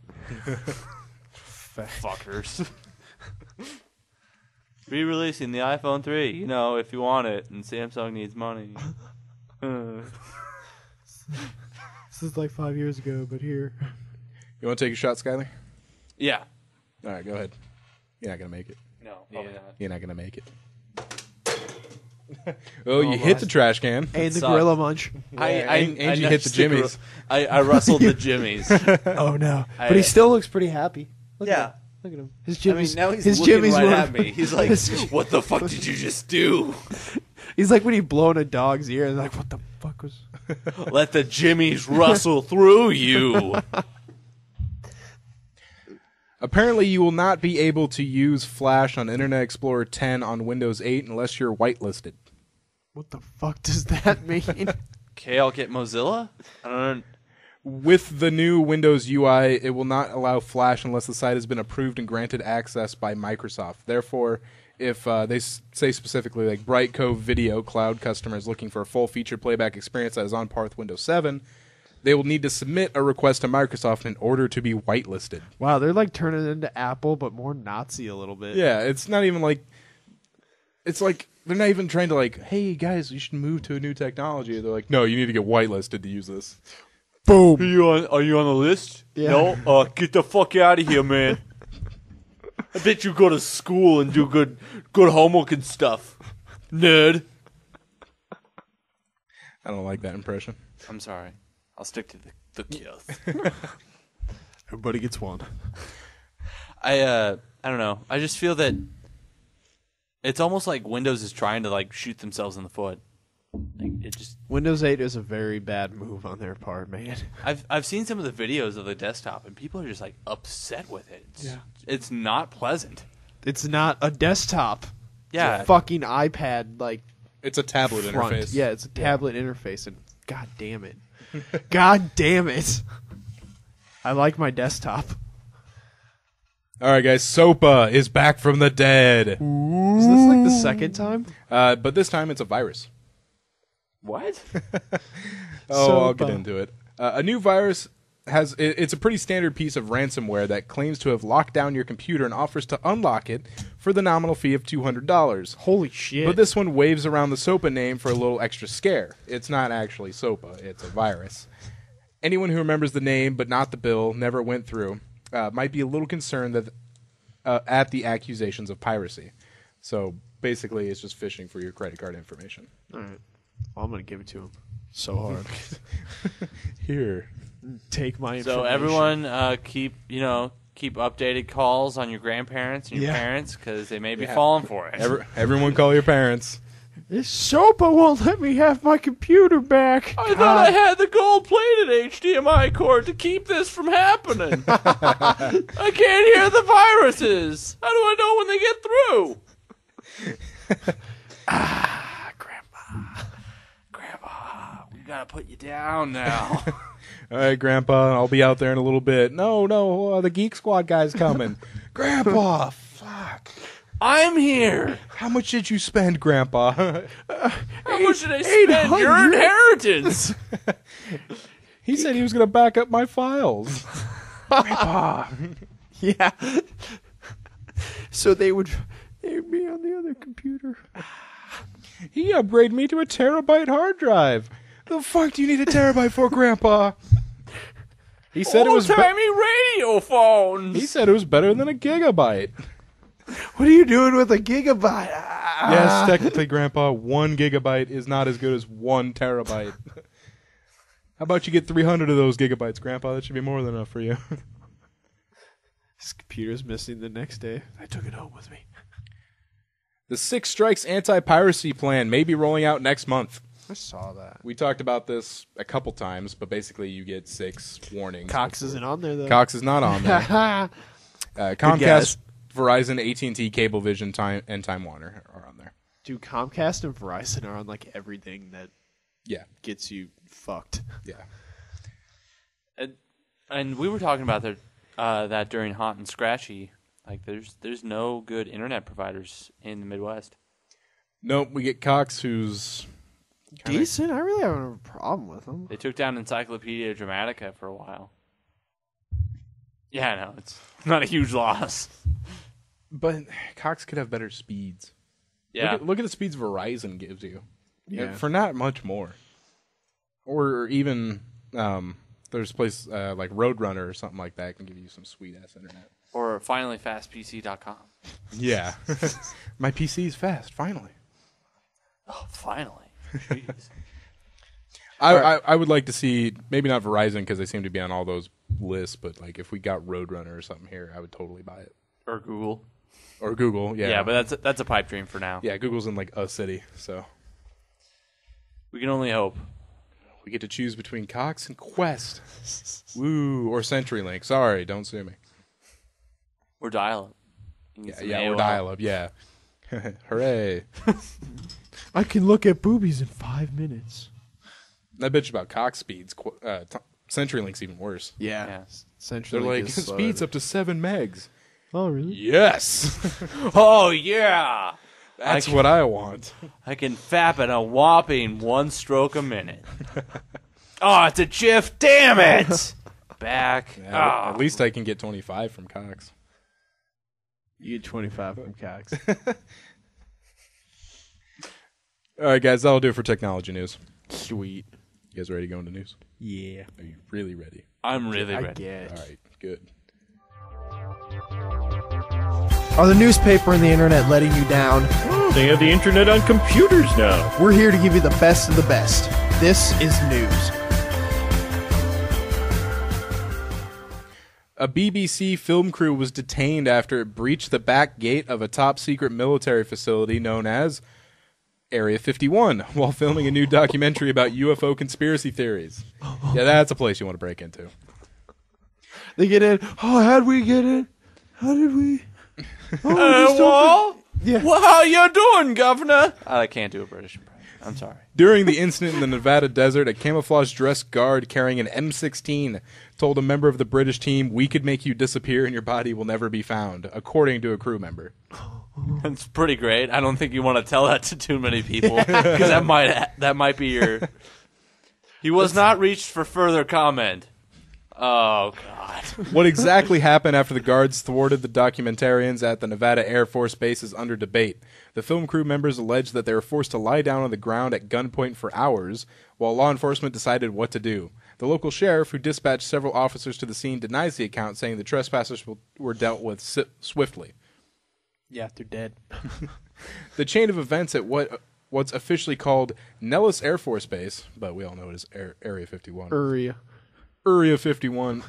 Fuckers. Re-releasing the iPhone 3, if you want it, and Samsung needs money. This is like 5 years ago, but here. You want to take a shot, Skyler? Yeah. All right, go ahead. You're not going to make it. No, probably not. You're not going to make it. Oh, you hit the trash can. And the sucked. Gorilla Munch. And you hit the jimmies. I rustled the jimmies. Oh, no. But he still looks pretty happy. Look Yeah. Look at him. His jimmies. now he's his looking jimmies right were- at me. He's like, what the fuck did you just do? He's like when he blown a dog's ear. And like, what the fuck was... Let the jimmies rustle through you. Apparently, you will not be able to use Flash on Internet Explorer 10 on Windows 8 unless you're whitelisted. What the fuck does that mean? Okay, I'll get Mozilla. I don't know. With the new Windows UI, it will not allow Flash unless the site has been approved and granted access by Microsoft. Therefore, if they say specifically like Brightcove Video Cloud customers looking for a full-feature playback experience that is on par with Windows 7, they will need to submit a request to Microsoft in order to be whitelisted. Wow, they're like turning into Apple, but more Nazi a little bit. Yeah, it's not even like... It's like, they're not even trying to like, hey guys, you should move to a new technology. They're like, no, you need to get whitelisted to use this. Boom. Are you on the list? Yeah. No? Get the fuck out of here, man. I bet you go to school and do good homework and stuff. Nerd. I don't like that impression. I'm sorry. I'll stick to the kiss. Everybody gets one. I don't know. I just feel that it's almost like Windows is trying to like shoot themselves in the foot. Like it just Windows 8 is a very bad move on their part, man. I've seen some of the videos of the desktop and people are just like upset with it. It's not pleasant. It's not a desktop. Yeah. It's a fucking iPad, like, It's a tablet front. interface. Yeah, it's a tablet interface, and god damn it. God damn it. I like my desktop. All right, guys. SOPA is back from the dead. Is this like the second time? But this time it's a virus. What? I'll SOPA. get into it. A new virus it's a pretty standard piece of ransomware that claims to have locked down your computer and offers to unlock it for the nominal fee of $200. Holy shit. But this one waves around the SOPA name for a little extra scare. It's not actually SOPA, it's a virus. Anyone who remembers the name but not the bill, never went through, might be a little concerned that at the accusations of piracy. So basically it's just phishing for your credit card information. All right. Well, I'm going to give it to him. So hard. Here. Take my information. So everyone keep updated calls on your grandparents and your parents because they may be falling for it. Everyone call your parents. This SOPA won't let me have my computer back. I thought I had the gold-plated HDMI cord to keep this from happening. I can't hear the viruses. How do I know when they get through? Grandpa, we gotta put you down now. All right, Grandpa, I'll be out there in a little bit. No, the Geek Squad guy's coming. Grandpa, fuck. I'm here. How much did you spend, Grandpa? How much did I spend? Your inheritance. He said he was going to back up my files. Grandpa. Yeah. So they would be on the other computer. He upgraded me to a terabyte hard drive. The fuck do you need a terabyte for, Grandpa? He said it was old-timey radio phones. He said it was better than a gigabyte. What are you doing with a gigabyte? Yes, technically, Grandpa, 1 gigabyte is not as good as 1 terabyte. How about you get 300 of those gigabytes, Grandpa? That should be more than enough for you. This computer's missing the next day. I took it home with me. The Six Strikes anti-piracy plan may be rolling out next month. I saw that. We talked about this a couple times, but basically you get 6 warnings. Cox isn't on there, though. Cox is not on there. Comcast, Verizon, AT&T, Cablevision, and Time Warner are on there. Dude, Comcast and Verizon are on like everything that gets you fucked. Yeah. And we were talking about that during Hot and Scratchy. Like, there's no good internet providers in the Midwest. Nope, we get Cox, who's decent. I really don't have a problem with them. They took down Encyclopedia Dramatica for a while. Yeah, I know. It's not a huge loss. But Cox could have better speeds. Yeah. Look at the speeds Verizon gives you. Yeah. For not much more. Or even, there's a place like Roadrunner or something like that can give you some sweet-ass internet. Or finallyfastpc.com. Yeah. My PC is fast, finally. Oh, finally. Jeez. I would like to see, maybe not Verizon because they seem to be on all those lists, but like if we got Roadrunner or something here, I would totally buy it. Or Google. Or Google, yeah. Yeah, but that's a pipe dream for now. Yeah, Google's in like a city, so. We can only hope. We get to choose between Cox and Quest. Woo, or CenturyLink. Sorry, don't sue me. Or dial-up. Yeah, or dial-up, yeah. Hooray. I can look at boobies in 5 minutes. I bet you about Cox speeds. CenturyLink's even worse. Yeah. They're like, speeds up to 7 megs. Oh, really? Yes. Oh, yeah. That's what I want. I can fap at a whopping 1 stroke a minute. Oh, it's a GIF. Damn it. Back. Yeah, At least I can get 25 from Cox. You get 25 from Cox. All right, guys, that'll do it for technology news. Sweet. You guys ready to go into news? Yeah. Are you really ready? I'm really I ready. get it. All right, good. Are the newspaper and the internet letting you down? They have the internet on computers now. We're here to give you the best of the best. This is news. A BBC film crew was detained after it breached the back gate of a top-secret military facility known as Area 51 while filming a new documentary about UFO conspiracy theories. Yeah, that's a place you want to break into. They get in. Oh, how'd we get in? How did we? Wall? Yeah. Well, how you doing, Governor? I can't do a British impression. I'm sorry. During the incident in the Nevada desert, a camouflage-dressed guard carrying an M16 told a member of the British team, "We could make you disappear and your body will never be found," according to a crew member. That's pretty great. I don't think you want to tell that to too many people because that might be your. He was not reached for further comment. Oh, God. What exactly happened after the guards thwarted the documentarians at the Nevada Air Force Base is under debate. The film crew members alleged that they were forced to lie down on the ground at gunpoint for hours, while law enforcement decided what to do. The local sheriff, who dispatched several officers to the scene, denies the account, saying the trespassers were dealt with swiftly. Yeah, they're dead. The chain of events at what's officially called Nellis Air Force Base, but we all know it as Area 51. Area 51.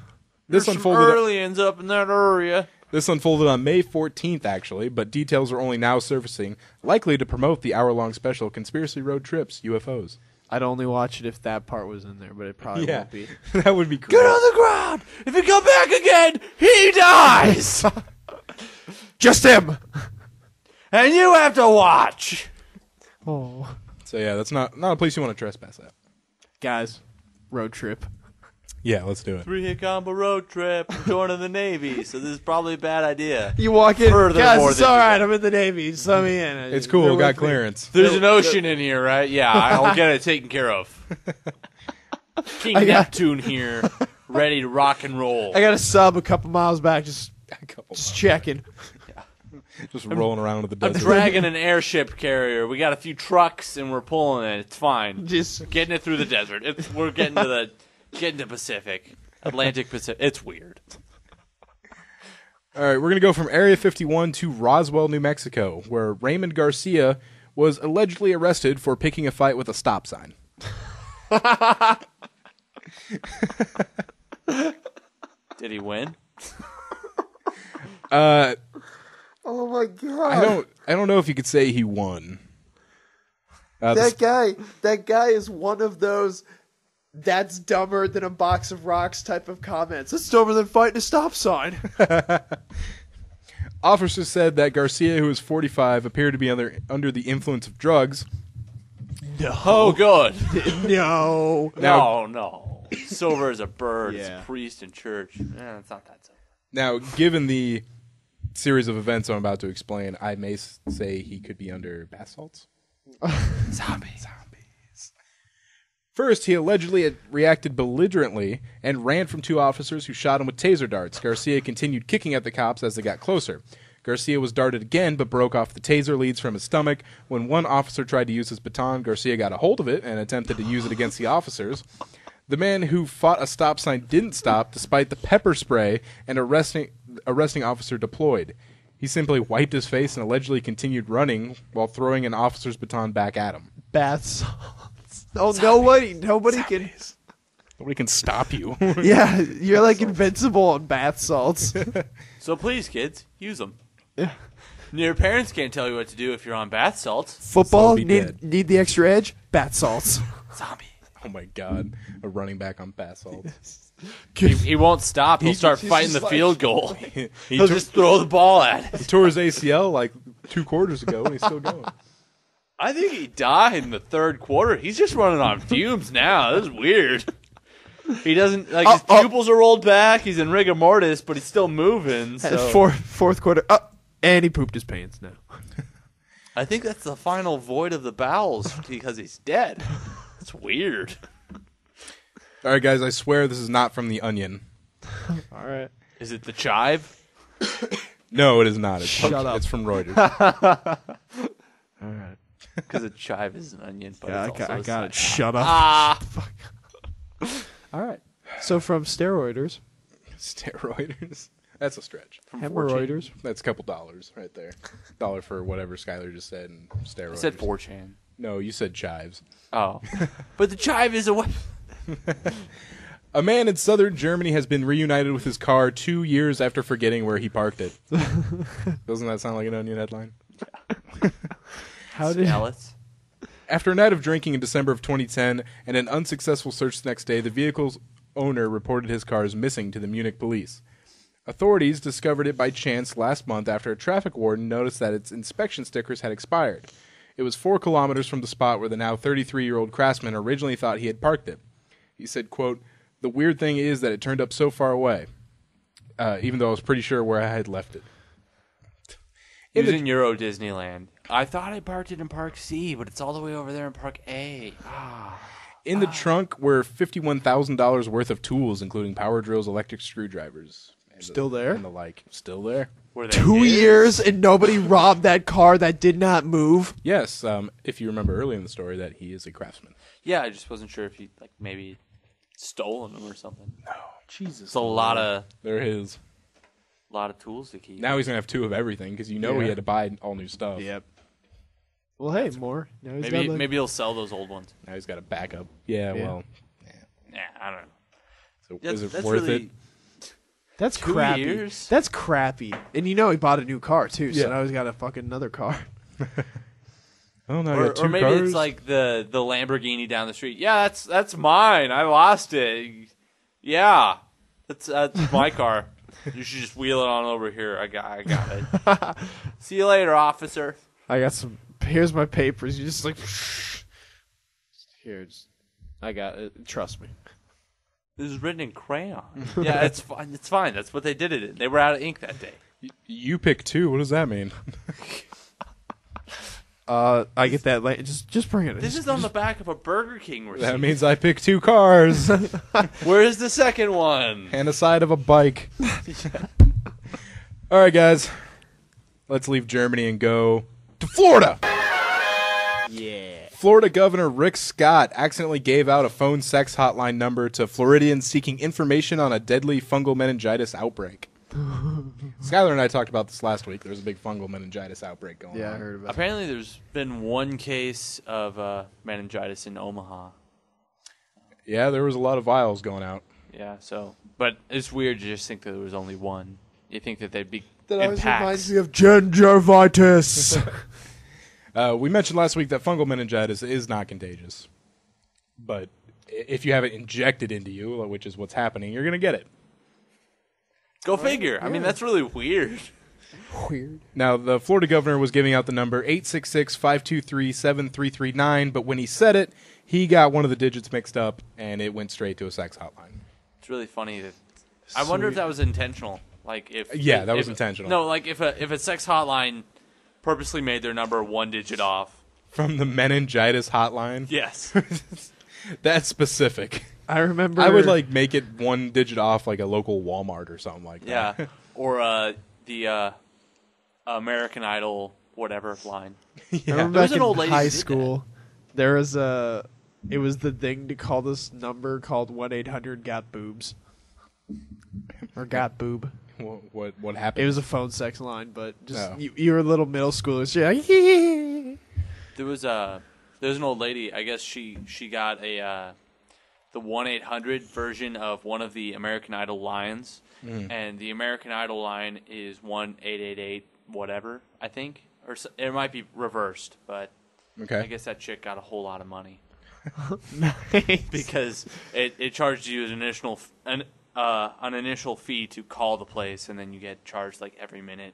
There's some aliens up in that area. This unfolded on May 14th, actually, but details are only now surfacing, likely to promote the hour-long special Conspiracy Road Trips, UFOs. I'd only watch it if that part was in there, but it probably won't be. That would be cool. Get on the ground! If you come back again, he dies! Just him! And you have to watch! Oh. So yeah, that's not a place you want to trespass at. Guys, road trip. Yeah, let's do it. 3-hit combo road trip. I'm joining the Navy, so this is probably a bad idea. You walk in, Furthermore, guys, it's alright, I'm in the Navy, just let me in. It's cool, we got clearance. There's an ocean in here, right? Yeah, I'll get it taken care of. King Neptune here, ready to rock and roll. I got a sub a couple miles back, just checking. Just rolling around in the I'm desert. dragging an airship carrier. We got a few trucks, and we're pulling it. It's fine. Just getting it through the desert. We're getting to Pacific. Atlantic Pacific. It's weird. All right, we're going to go from Area 51 to Roswell, New Mexico, where Raymond Garcia was allegedly arrested for picking a fight with a stop sign. Did he win? oh my god! I don't know if you could say he won. That guy is one of those "that's dumber than a box of rocks" type of comments. It's dumber than fighting a stop sign. Officers said that Garcia, who was 45, appeared to be under the influence of drugs. No. Oh, good. No. No. Sober as a bird. Yeah. It's a priest in church. It's not that sober. Now, given the series of events I'm about to explain, I may say he could be under bath salts. Zombies. First, he allegedly had reacted belligerently and ran from two officers who shot him with taser darts. Garcia continued kicking at the cops as they got closer. Garcia was darted again, but broke off the taser leads from his stomach. When one officer tried to use his baton, Garcia got a hold of it and attempted to use it against the officers. The man who fought a stop sign didn't stop, despite the pepper spray and arresting officer deployed. He simply wiped his face and allegedly continued running while throwing an officer's baton back at him. Bath salts. Oh, nobody can. Nobody can stop you. Yeah, you're like invincible on bath salts. So please, kids, use them. Yeah. Your parents can't tell you what to do if you're on bath salts. Football be dead. need the extra edge. Bath salts. Zombie. Oh my god, a running back on bath salts. He won't stop. He'll start fighting the field goal. He'll just throw the ball at it. He tore his ACL like 2 quarters ago, and he's still going. I think he died in the third quarter. He's just running on fumes now. This is weird. He doesn't his pupils are rolled back. He's in rigor mortis, but he's still moving. So. Fourth quarter. And he pooped his pants now. I think that's the final void of the bowels because he's dead. That's weird. All right, guys, I swear this is not from The Onion. All right. Is it the chive? No, it is not. Shut up. It's from Reuters. All right. Because a chive is an onion. But Yeah, it's also I a got it. side. Shut up. Ah. All right. So from steroiders, Steroiders. That's a stretch. hemorrhoiders. That's a couple dollars right there. $1 for whatever Skyler just said and steroids. I said 4chan. No, you said chives. Oh. But the chive is a weapon. A man in southern Germany has been reunited with his car 2 years after forgetting where he parked it. Doesn't that sound like an Onion headline? How did Alice? After a night of drinking in December of 2010 and an unsuccessful search the next day, the vehicle's owner reported his car as missing to the Munich police. Authorities discovered it by chance last month after a traffic warden noticed that its inspection stickers had expired. It was 4 kilometers from the spot where the now 33-year-old craftsman originally thought he had parked it. He said, quote, "The weird thing is that it turned up so far away, even though I was pretty sure where I had left it." It was in Euro Disneyland. I thought I parked it in Park C, but it's all the way over there in Park A. In the trunk were $51,000 worth of tools, including power drills, electric screwdrivers. Still there? And the like. Still there. Were they 2 his? years and nobody robbed that car that did not move. Yes, if you remember early in the story that he is a craftsman. Yeah, I just wasn't sure if he like maybe stolen them or something. No, Jesus. It's a lot of They're his. tools to keep. Now he's going to have 2 of everything because he had to buy all new stuff. Yep. Well, hey, more. Now he's maybe got, like- maybe he'll sell those old ones. Now he's got a backup. Yeah, well. Yeah, I don't know. So That's, is it that's worth really, it? That's 2 crappy. years? That's crappy. And he bought a new car too, so Yeah. now he's got a fucking another car. Oh no, I got 2 or maybe cars. it's like the Lamborghini down the street. Yeah, that's mine. I lost it. Yeah, that's my car. You should just wheel it on over here. I got it. See you later, officer. I got some. Here's my papers. You just like. I got it. Trust me. This is written in crayon. Yeah, it's fine. It's fine. That's what they did it in. They were out of ink that day. You pick 2. What does that mean? I get that. Just bring it. This is on the back of a Burger King receipt. That means I pick 2 cars Where's the second one? and a side of a bike. All right, guys. Let's leave Germany and go to Florida. Yeah. Florida Governor Rick Scott accidentally gave out a phone sex hotline number to Floridians seeking information on a deadly fungal meningitis outbreak. Skyler and I talked about this last week. There was a big fungal meningitis outbreak going on. Yeah, I heard about it. Apparently, there's been one case of meningitis in Omaha. Yeah, there was a lot of vials going out. Yeah, but it's weird to just think that there was only one. You think that they'd be That in always packs. reminds me of gingivitis. We mentioned last week that fungal meningitis is not contagious. But if you have it injected into you, which is what's happening, you're going to get it. Go figure. I mean, that's really weird. Weird. Now, the Florida governor was giving out the number 866-523-7339, but when he said it, he got one of the digits mixed up, and it went straight to a sex hotline. It's really funny that. I wonder if that was intentional. Like if Yeah, that was if- intentional. No, like if a sex hotline purposely made their number 1 digit off. From the meningitis hotline? Yes. That's specific. I remember. I would make it 1 digit off like a local Walmart or something like that. Yeah. Or the American Idol whatever line. I remember There was back an in old lady high who did school. There was it was the thing to call this number called 1-800-GOT-BOOBS. Or got boob. What happened? It was a phone sex line, but just Oh. you were little middle schoolers. You're like, There was an old lady. I guess she got the 1-800 version of one of the American Idol lines, and the American Idol line is 1-888 whatever. I think, or it might be reversed, but okay. I guess that chick got a whole lot of money nice. because it charged you an initial fee to call the place, and then you get charged like every minute.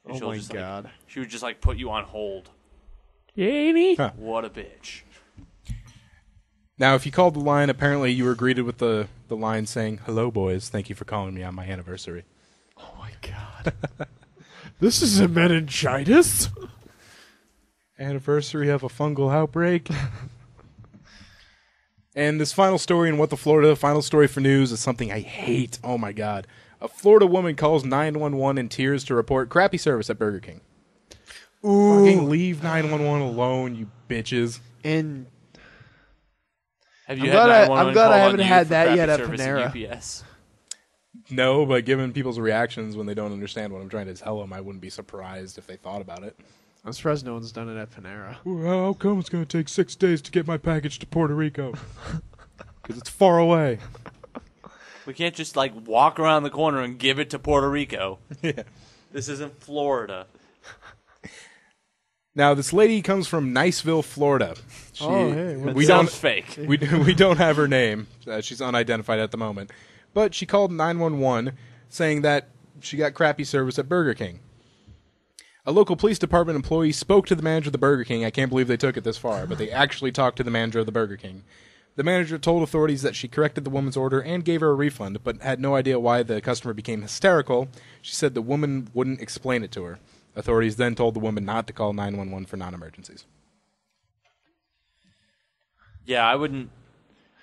And Oh she'll my just, God. she would just put you on hold. Jamie. Huh. What a bitch. Now, if you called the line, apparently you were greeted with the line saying, "Hello, boys. Thank you for calling me on my anniversary." Oh my God. This is a meningitis. Anniversary of a fungal outbreak. And this final story in What the Florida, final story for news, is something I hate. Oh my God. A Florida woman calls 911 in tears to report crappy service at Burger King. Fucking leave 911 alone, you bitches. And Have I'm you glad had I- 911 I'm glad call I on haven't you had for that crappy yet at service Panera. UPS? No, but given people's reactions when they don't understand what I'm trying to tell them, I wouldn't be surprised if they thought about it. I'm surprised no one's done it at Panera. How come it's going to take 6 days to get my package to Puerto Rico? Because it's far away. We can't just walk around the corner and give it to Puerto Rico. Yeah. This isn't Florida. Now, this lady comes from Niceville, Florida. She, That we sounds don't fake. we don't have her name. She's unidentified at the moment. But she called 911 saying that she got crappy service at Burger King. A local police department employee spoke to the manager of the Burger King. I can't believe they took it this far, but they actually talked to the manager of the Burger King. The manager told authorities that she corrected the woman's order and gave her a refund, but had no idea why the customer became hysterical. She said the woman wouldn't explain it to her. Authorities then told the woman not to call 911 for non-emergencies. Yeah, I wouldn't.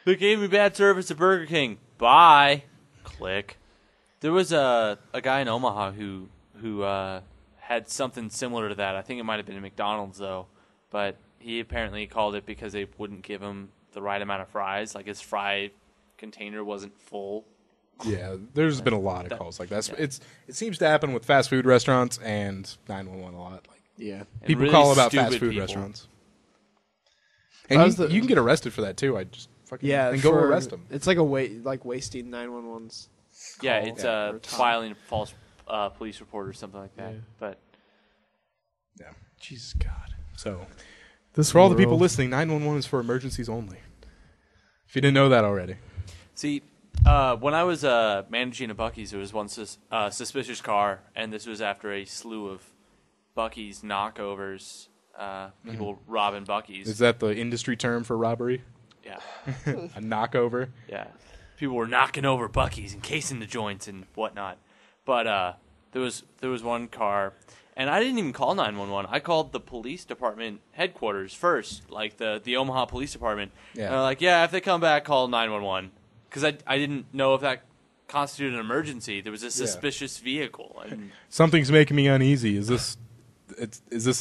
They gave me bad service at Burger King. Bye. Click. There was a guy in Omaha who had something similar to that. I think it might have been a McDonald's, though. But he apparently called it because they wouldn't give him the right amount of fries. Like, his fry container wasn't full. Yeah, there's been a lot of calls like that. Yeah. It seems to happen with fast food restaurants and 911 a lot. Like, Yeah. people really call about fast food people. restaurants. And you can get arrested for that, too. I just fucking and go arrest them. It's like wasting 911's. Yeah, it's filing a false police report or something like that. Yeah. But Yeah. Jesus God. So, This for all the people world. listening, 911 is for emergencies only. If you didn't know that already. see, when I was managing a Buc-ee's, there was one suspicious car, and this was after a slew of Buc-ee's knockovers, people robbing Buc-ee's. Is that the industry term for robbery? Yeah, A knockover? yeah. People were knocking over Buc-ee's, encasing the joints and whatnot. But there was one car, and I didn't even call 911. I called the police department headquarters first, like the Omaha Police Department. Yeah. And they're like, yeah, if they come back, call 911. Because I didn't know if that constituted an emergency. There was a suspicious vehicle. And Something's making me uneasy. Is this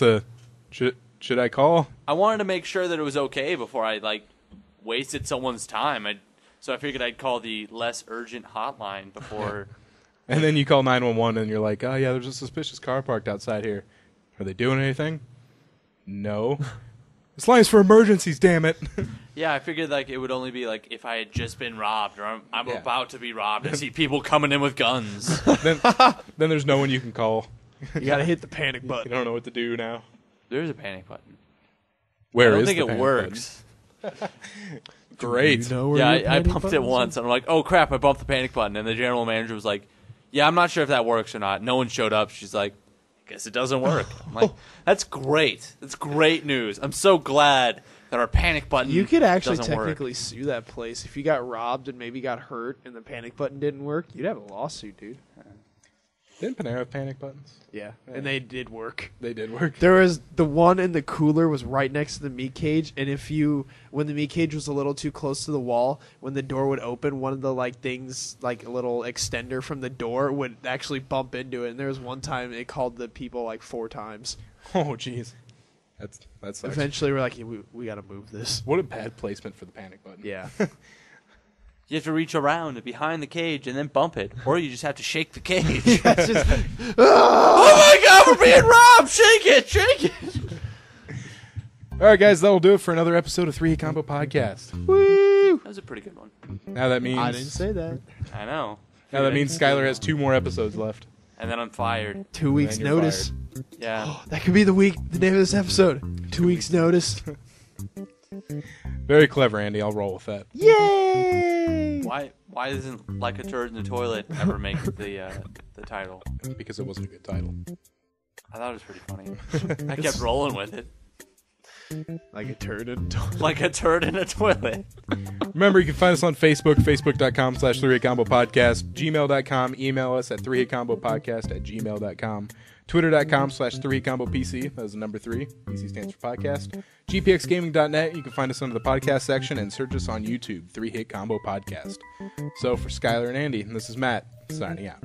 a... Should I call? I wanted to make sure that it was okay before I, wasted someone's time. So I figured I'd call the less urgent hotline before... And then you call 911 and you're like, oh, yeah, there's a suspicious car parked outside here. Are they doing anything? No. This line's for emergencies, damn it. Yeah, I figured it would only be if I had just been robbed or I'm Yeah. about to be robbed. I see people coming in with guns. then there's no one you can call. You gotta hit the panic You button. don't know what to do now. There's a panic button. Where I don't is think the it panic works. button? Great. You know where Yeah, your I panic bumped it button once, is? and I'm like, oh crap, I bumped the panic button. And the general manager was like, yeah, I'm not sure if that works or not. No one showed up. She's like, I guess it doesn't work. I'm like, that's great. That's great news. I'm so glad that our panic button You could actually doesn't work. technically sue that place if you got robbed and maybe got hurt and the panic button didn't work. You'd have a lawsuit, dude. Didn't Panera have panic buttons? Yeah, and they did work. They did work. There was the one in the cooler was right next to the meat cage, and when the meat cage was a little too close to the wall, when the door would open, one of the things a little extender from the door would actually bump into it. And there was one time it called the people 4 times. Oh, jeez. That sucks. Eventually, we're like, yeah, we got to move this. What a bad placement for the panic button. Yeah. You have to reach around and behind the cage and then bump it, or you just have to shake the cage. That's just, Oh my God, we're being robbed! Shake it, shake it. All right, guys, that'll do it for another episode of 3 Hit Combo Podcast. woo! That was a pretty good one. Now that means I didn't say that. I know. now that means Skyler has 2 more episodes left. And then I'm fired. 2 weeks And you're notice. Yeah. That could be the name of this episode. 2 weeks notice. Very clever, Andy. I'll roll with that. Yay! Why doesn't Like a Turd in the Toilet ever make the title? Because it wasn't a good title. I thought it was pretty funny. I kept rolling with it. Like a turd in Like a turd in a toilet. Remember, you can find us on Facebook, facebook.com/3hitcombopodcast, gmail.com, email us at 3hitcombopodcast@gmail.com, twitter.com/3hitcombopc, that is the number 3, PC stands for podcast, gpxgaming.net, you can find us under the podcast section, and search us on YouTube, 3 Hit Combo Podcast. So for Skyler and Andy, this is Matt, signing out.